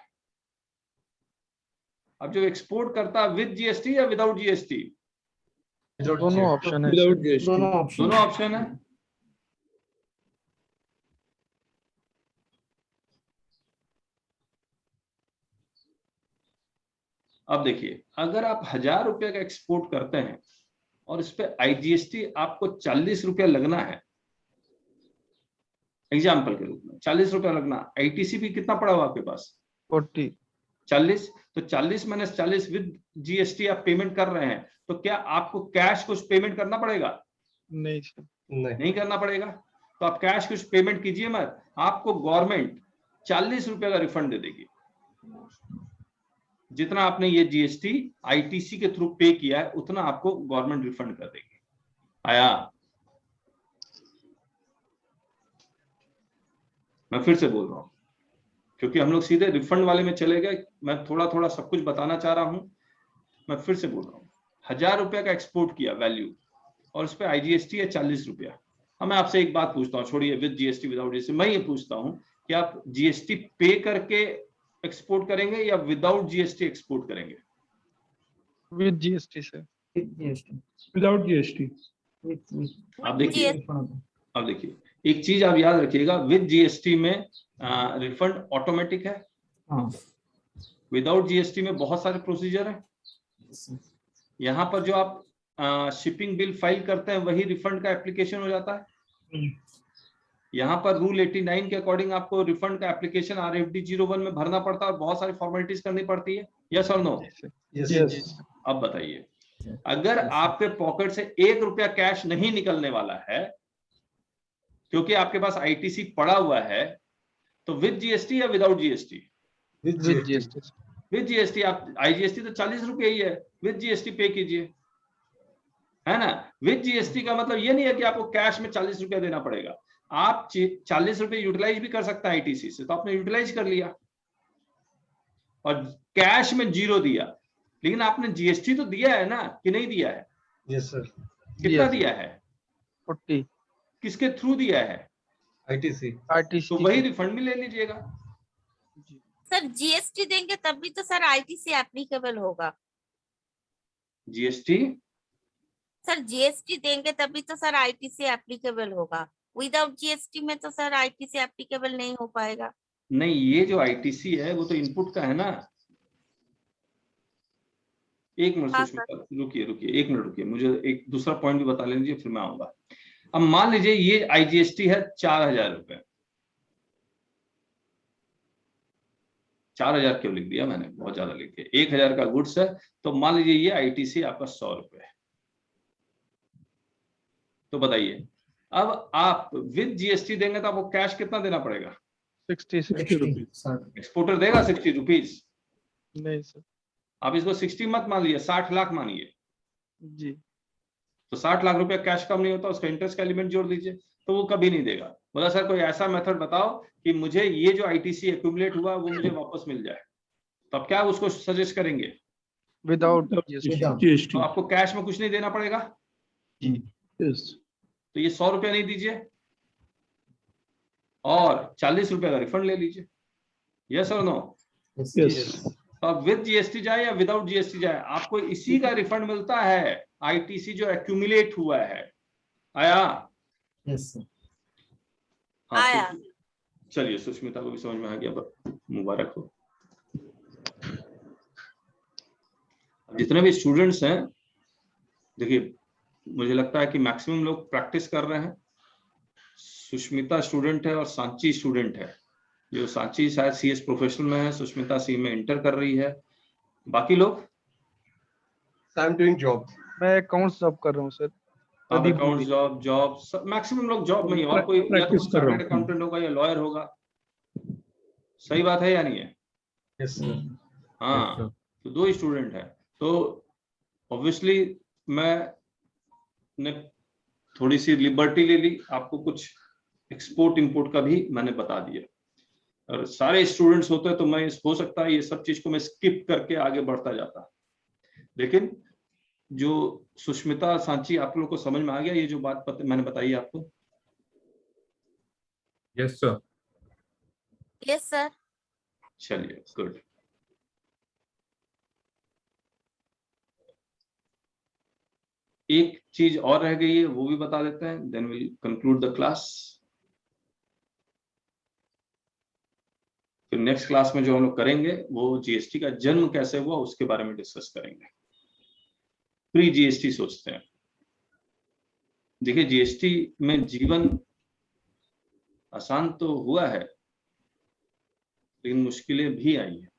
अब जो एक्सपोर्ट करता है विद जीएसटी या विदाउट जीएसटी? दोनों ऑप्शन है विदाउट सर। जीएसटी। दोनों ऑप्शन दोनों ऑप्शन है। अब देखिए, अगर आप 1000 रुपये का एक्सपोर्ट करते हैं और इस पे IGST आपको 40 रुपया लगना है, एग्जाम्पल के रूप में 40 रुपया लगना, ITC भी कितना पड़ा हुआ आपके पास? 40। 40। तो 40 - 40 विद GST आप पेमेंट कर रहे हैं, तो क्या आपको कैश कुछ पेमेंट करना पड़ेगा? नहीं सर। नहीं करना पड़ेगा। तो आप कैश कुछ पेमेंट कीजिए मत, आपको गवर्नमेंट 40 रुपए का रिफंड दे देगी। जितना आपने ये GST ITC के थ्रू पे किया है उतना आपको गवर्नमेंट रिफंड कर देगी। आया? मैं फिर से बोल रहा हूं, क्योंकि हम लोग सीधे रिफंड वाले में चले गए, मैं थोड़ा थोड़ा सब कुछ बताना चाह रहा हूं। मैं फिर से बोल रहा हूं, 1000 रुपया का एक्सपोर्ट किया वैल्यू और उस पर IGST है 40 रुपया। अब मैं आपसे एक बात पूछता हूँ, छोड़िए विद GST विदाउट GST, मैं ये पूछता हूँ कि आप GST पे करके एक्सपोर्ट करेंगे या विदाउट GST एक्सपोर्ट करेंगे? With GST sir. With GST. Without GST। आप देखिए, अब देखिए एक चीज आप याद रखिएगा, विद GST में रिफंड ऑटोमेटिक है, हाँ। विदाउट GST में बहुत सारे प्रोसीजर है। यहाँ पर जो आप शिपिंग बिल फाइल करते हैं वही रिफंड का एप्लीकेशन हो जाता है। यहाँ पर रूल 89 के अकॉर्डिंग आपको रिफंड का एप्लीकेशन RFD 01 में भरना पड़ता है और बहुत सारी फॉर्मेलिटीज करनी पड़ती है। यस और नो? यस। अब बताइए, अगर आपके पॉकेट से 1 रुपया कैश नहीं निकलने वाला है क्योंकि आपके पास ITC पड़ा हुआ है, तो विद GST या without GST? With GST। With GST। आप IGST तो 40 रुपये ही है, विद GST पे कीजिए, है ना? विद GST का मतलब ये नहीं है कि आपको कैश में 40 रुपया देना पड़ेगा। आप 40 रुपये यूटिलाइज भी कर सकते हैं ITC से, तो आपने यूटिलाइज कर लिया और कैश में 0 दिया, लेकिन आपने GST तो दिया है ना, कि नहीं दिया है? Yes sir. कितना दिया है? 40। किसके थ्रू दिया है? ITC। तो वही रिफंड भी ले लीजिएगा। सर GST देंगे तब भी तो सर ITC एप्लीकेबल होगा। GST? सर GST देंगे तभी तो सर ITC एप्लीकेबल होगा, विदाउट GST में तो सर ITC एप्लीकेबल नहीं हो पाएगा। नहीं, ये जो ITC है वो तो इनपुट का है ना। एक मिनट हाँ, सुष्मिता, रुकिए एक मिनट रुकिए, मुझे एक दूसरा पॉइंट भी बता लीजिए फिर मैं आऊंगा। अब मान लीजिए ये IGST है 4000 रुपए, 4000 क्यों लिख दिया मैंने, बहुत ज्यादा लिख दिया। 1000 का गुड्स है, तो मान लीजिए ये ITC आपका 100 रुपए है। तो बताइए, अब आप विद GST देंगे तो आपको कैश कितना देना पड़ेगा? 60 सर। एक्सपोर्टर देगा 60 रुपीज? नहीं सर। आप इसको 60 मत मान लीजिए, 60 लाख मानिए। जी। तो 60 लाख रुपया कैश कम नहीं होता, उसका इंटरेस्ट का एलिमेंट जोड़ दीजिए, तो वो कभी नहीं देगा। बोला सर कोई ऐसा मेथड बताओ कि मुझे ये जो ITC एक्यूमुलेट हुआ वो मुझे वापस मिल जाए, तो आप क्या उसको सजेस्ट करेंगे? Without GST। GST। तो आपको कैश में कुछ नहीं देना पड़ेगा, यस। तो ये 100 रुपया नहीं दीजिए और 40 रुपया का रिफंड ले लीजिए। यस और नो? यस। तो अब विद GST जाए या विदाउट GST जाए, आपको इसी का रिफंड मिलता है, ITC जो एक्यूमुलेट हुआ है। आया? Yes sir. हाँ, आया। तो चलिए, सुष्मिता को भी समझ में आ गया, मुबारक हो। जितने भी स्टूडेंट्स हैं, देखिए मुझे लगता है कि मैक्सिमम लोग प्रैक्टिस कर रहे हैं। सुष्मिता स्टूडेंट है और सांची स्टूडेंट है। जो सांची शायद CS प्रोफेशनल में है, सुष्मिता C में इंटर कर रही है। बाकी लोग? I am doing job. मैं अकाउंट्स जॉब कर रहा हूँ सर। आप अकाउंट्स जॉब मैक्सिमम लोग जॉब में ही, और कोई या तो चार्टर्ड अकाउंटेंट होगा या लॉयर होगा। सही बात है या नहीं है? Yes sir. हाँ, तो 2 स्टूडेंट है, तो ऑब्वियसली मैंने थोड़ी सी लिबर्टी ले ली, आपको कुछ एक्सपोर्ट इंपोर्ट का भी मैंने बता दिया। और सारे स्टूडेंट्स होते तो मैं हो सकता है ये सब चीज को मैं स्किप करके आगे बढ़ता जाता, लेकिन जो सुष्मिता सांची आप लोगों को समझ में आ गया ये जो बात मैंने बताई आपको? Yes sir. Yes sir. चलिए, गुड। एक चीज और रह गई है, वो भी बता देते हैं, then will conclude the class. तो नेक्स्ट क्लास में जो हम लोग करेंगे वो जीएसटी का जन्म कैसे हुआ उसके बारे में डिस्कस करेंगे। प्री जीएसटी सोचते हैं। देखिए जीएसटी में जीवन आसान तो हुआ है लेकिन मुश्किलें भी आई हैं।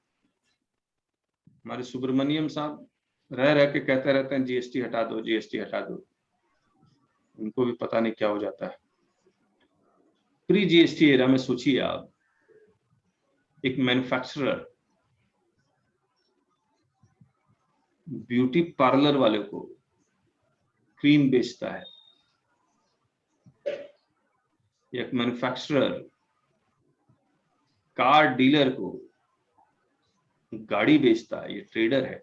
हमारे सुब्रमण्यम साहब रह रह के कहते रहते हैं जीएसटी हटा दो, जीएसटी हटा दो, उनको भी पता नहीं क्या हो जाता है। प्री जीएसटी एरा में सोचिए आप, एक मैन्युफैक्चरर ब्यूटी पार्लर वाले को क्रीम बेचता है, एक मैन्युफैक्चरर कार डीलर को गाड़ी बेचता है, ये ट्रेडर है।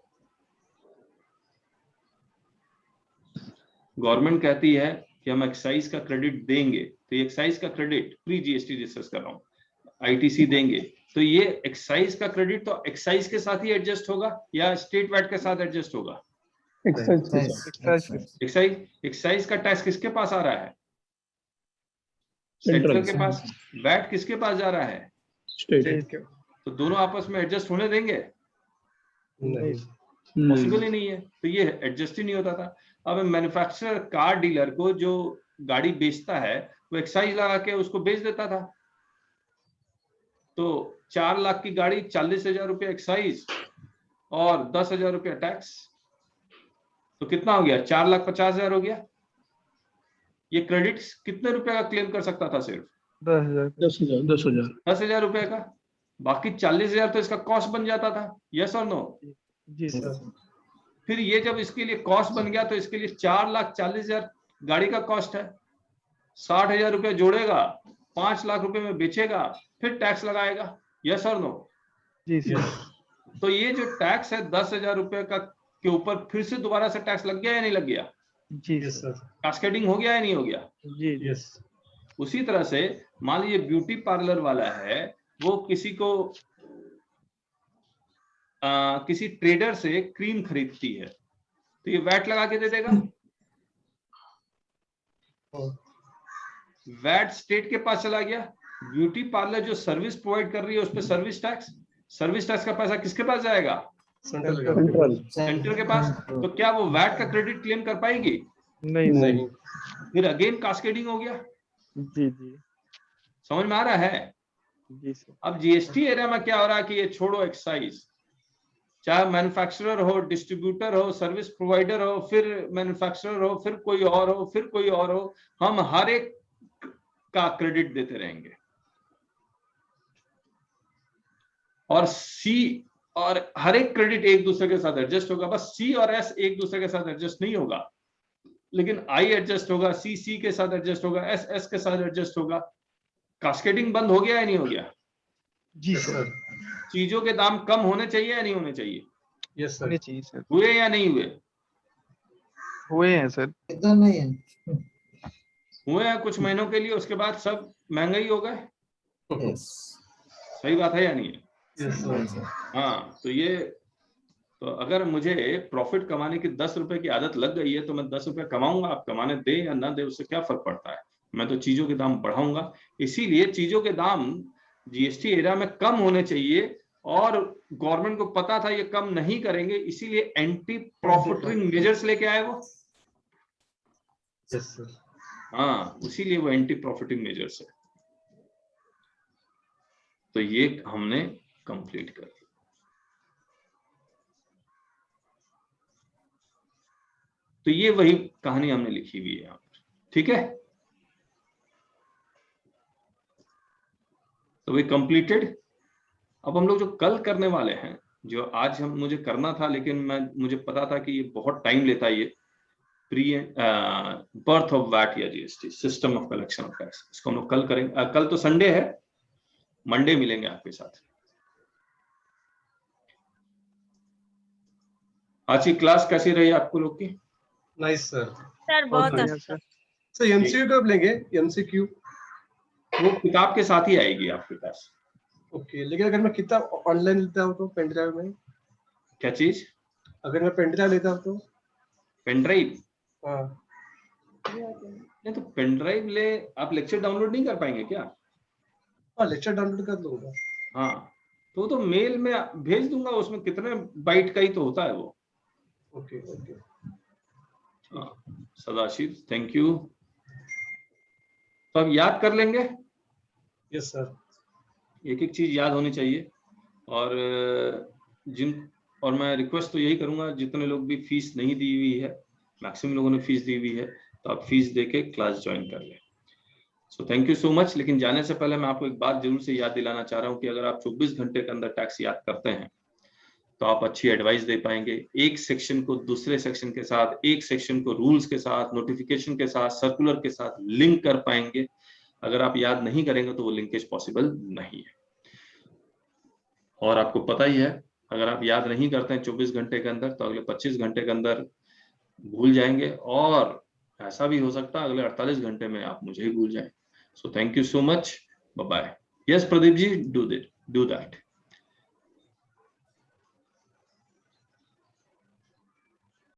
गवर्नमेंट कहती है कि हम एक्साइज का क्रेडिट देंगे, तो ये एक्साइज का क्रेडिट प्री जीएसटी डिस्कस कर रहा हूं, आईटीसी देंगे, तो ये एक्साइज का क्रेडिट तो एक्साइज के साथ ही एडजस्ट होगा या स्टेट वैट के साथ एडजस्ट होगा? एक्साइज का टैक्स किसके पास आ रहा है? सेंट्रल के पास। वैट किसके पास जा रहा है? स्टेट। तो दोनों आपस में एडजस्ट होने देंगे? पॉसिबल ही नहीं है। तो ये एडजस्ट ही नहीं होता था। अब मैन्युफैक्चरर कार डीलर को जो गाड़ी बेचता है वो एक्साइज लगा के उसको बेच देता था। तो 4 लाख की गाड़ी 40,000 रुपये एक्साइज और 10,000 रुपया टैक्स, तो कितना हो गया? 4,50,000 हो गया। ये क्रेडिट कितने रुपए का क्लेम कर सकता था? सिर्फ 10,000 रुपए का। बाकी 40,000 तो इसका कॉस्ट बन जाता था। यस और नो? जी सर। फिर ये जब इसके लिए कॉस्ट बन गया तो इसके लिए 4,40,000 गाड़ी का कॉस्ट है, 60,000 रुपये जोड़ेगा, 5 लाख रुपए में बेचेगा, फिर टैक्स लगाएगा। यस और नो? जी सर। तो ये जो टैक्स है 10,000 रुपए का के ऊपर फिर से दोबारा से टैक्स लग गया या नहीं लग गया? जी सर। कास्केडिंग हो गया या नहीं हो गया? जी यस। उसी तरह से मान लीजिए ब्यूटी पार्लर वाला है, वो किसी को किसी ट्रेडर से क्रीम खरीदती है, तो ये वैट लगा के दे देगा? वैट स्टेट के पास चला गया। ब्यूटी पार्लर जो सर्विस प्रोवाइड कर रही है उस पर सर्विस टैक्स का पैसा किसके पास जाएगा? सेंटर के पास। तो क्या वो वैट का क्रेडिट क्लेम कर पाएगी? नहीं। फिर अगेन कास्केडिंग हो गया। जी जी समझ में आ रहा है? जी सर। अब जीएसटी एरिया में क्या हो रहा है कि ये छोड़ो एक्साइज, चाहे मैन्युफैक्चरर हो, डिस्ट्रीब्यूटर हो, सर्विस प्रोवाइडर हो, फिर मैन्युफैक्चरर हो, फिर कोई और हो, फिर कोई और हो, हम हर एक का क्रेडिट देते रहेंगे। और सी और हर एक क्रेडिट एक दूसरे के साथ एडजस्ट होगा। बस सी और एस एक दूसरे के साथ एडजस्ट नहीं होगा, लेकिन आई एडजस्ट होगा, सी के साथ एडजस्ट होगा, एस के साथ एडजस्ट होगा। कास्केडिंग बंद हो गया या नहीं हो गया? जी सर। चीजों के दाम कम होने चाहिए या नहीं होने चाहिए? Yes sir. चाहिए सर। हुए या नहीं हुए? हुए हैं सर। एकदम नहीं है। हुए हैं कुछ महीनों के लिए, उसके बाद सब महंगाई हो गए। Yes. सही बात है या नहीं है? Yes sir. हाँ, तो ये तो अगर मुझे प्रॉफिट कमाने की 10 रुपए की आदत लग गई है तो मैं 10 रुपए कमाऊंगा। आप कमाने दे या ना दे उससे क्या फर्क पड़ता है? मैं तो चीजों के दाम बढ़ाऊंगा। इसीलिए चीजों के दाम जीएसटी एरिया में कम होने चाहिए, और गवर्नमेंट को पता था ये कम नहीं करेंगे, इसीलिए एंटी प्रॉफिटिंग मेजर्स लेके आए वो। Yes sir. हाँ, इसीलिए वो एंटी प्रॉफिटिंग मेजर्स है। तो ये हमने कंप्लीट कर दिया। तो ये वही कहानी हमने लिखी हुई है यहाँ पर। ठीक है, तो वे कंप्लीटेड। अब हम लोग जो कल करने वाले हैं, जो आज हम मुझे करना था लेकिन मुझे पता था कि ये बहुत टाइम लेता है, ये प्री बर्थ ऑफ वैट या GST, system of collection of tax, इसको हम लोग कल करेंगे। कल तो संडे है, मंडे मिलेंगे आपके साथ। आज की क्लास कैसी रही आपको लोग की? Nice sir. सर बहुत अच्छा। सर एमसीक्यू कब लेंगे? एमसीक्यू वो किताब के साथ ही आएगी आपके पास। ओके, लेकिन अगर मैं किताब ऑनलाइन लेता हूँ तो पेन ड्राइव में? क्या चीज? अगर मैं पेन ड्राइव लेता हूँ तो? Pen drive? हाँ। नहीं तो पेन ड्राइव ले, आप लेक्चर डाउनलोड नहीं कर पाएंगे क्या? हाँ, लेक्चर डाउनलोड कर लूंगा। हाँ, तो मेल में भेज दूंगा, उसमें कितने बाइट का ही तो होता है वो। Okay okay. Sadashiv thank you. तो अब याद कर लेंगे, यस सर। एक एक चीज याद होनी चाहिए। और मैं रिक्वेस्ट तो यही करूंगा, जितने लोग भी फीस नहीं दी हुई है, मैक्सिमम लोगों ने फीस दी हुई है, तो आप फीस देके क्लास ज्वाइन कर लें। सो थैंक यू सो मच। लेकिन जाने से पहले मैं आपको एक बात जरूर से याद दिलाना चाह रहा हूं कि अगर आप 24 घंटे के अंदर टैक्स याद करते हैं तो आप अच्छी एडवाइस दे पाएंगे। एक सेक्शन को दूसरे सेक्शन के साथ, एक सेक्शन को रूल्स के साथ, नोटिफिकेशन के साथ, सर्कुलर के साथ लिंक कर पाएंगे। अगर आप याद नहीं करेंगे तो वो लिंकेज पॉसिबल नहीं है। और आपको पता ही है, अगर आप याद नहीं करते हैं 24 घंटे के अंदर तो अगले 25 घंटे के अंदर भूल जाएंगे, और ऐसा भी हो सकता है अगले 48 घंटे में आप मुझे ही भूल जाएं। So thank you so much, bye bye. Yes Pradeep ji, do that.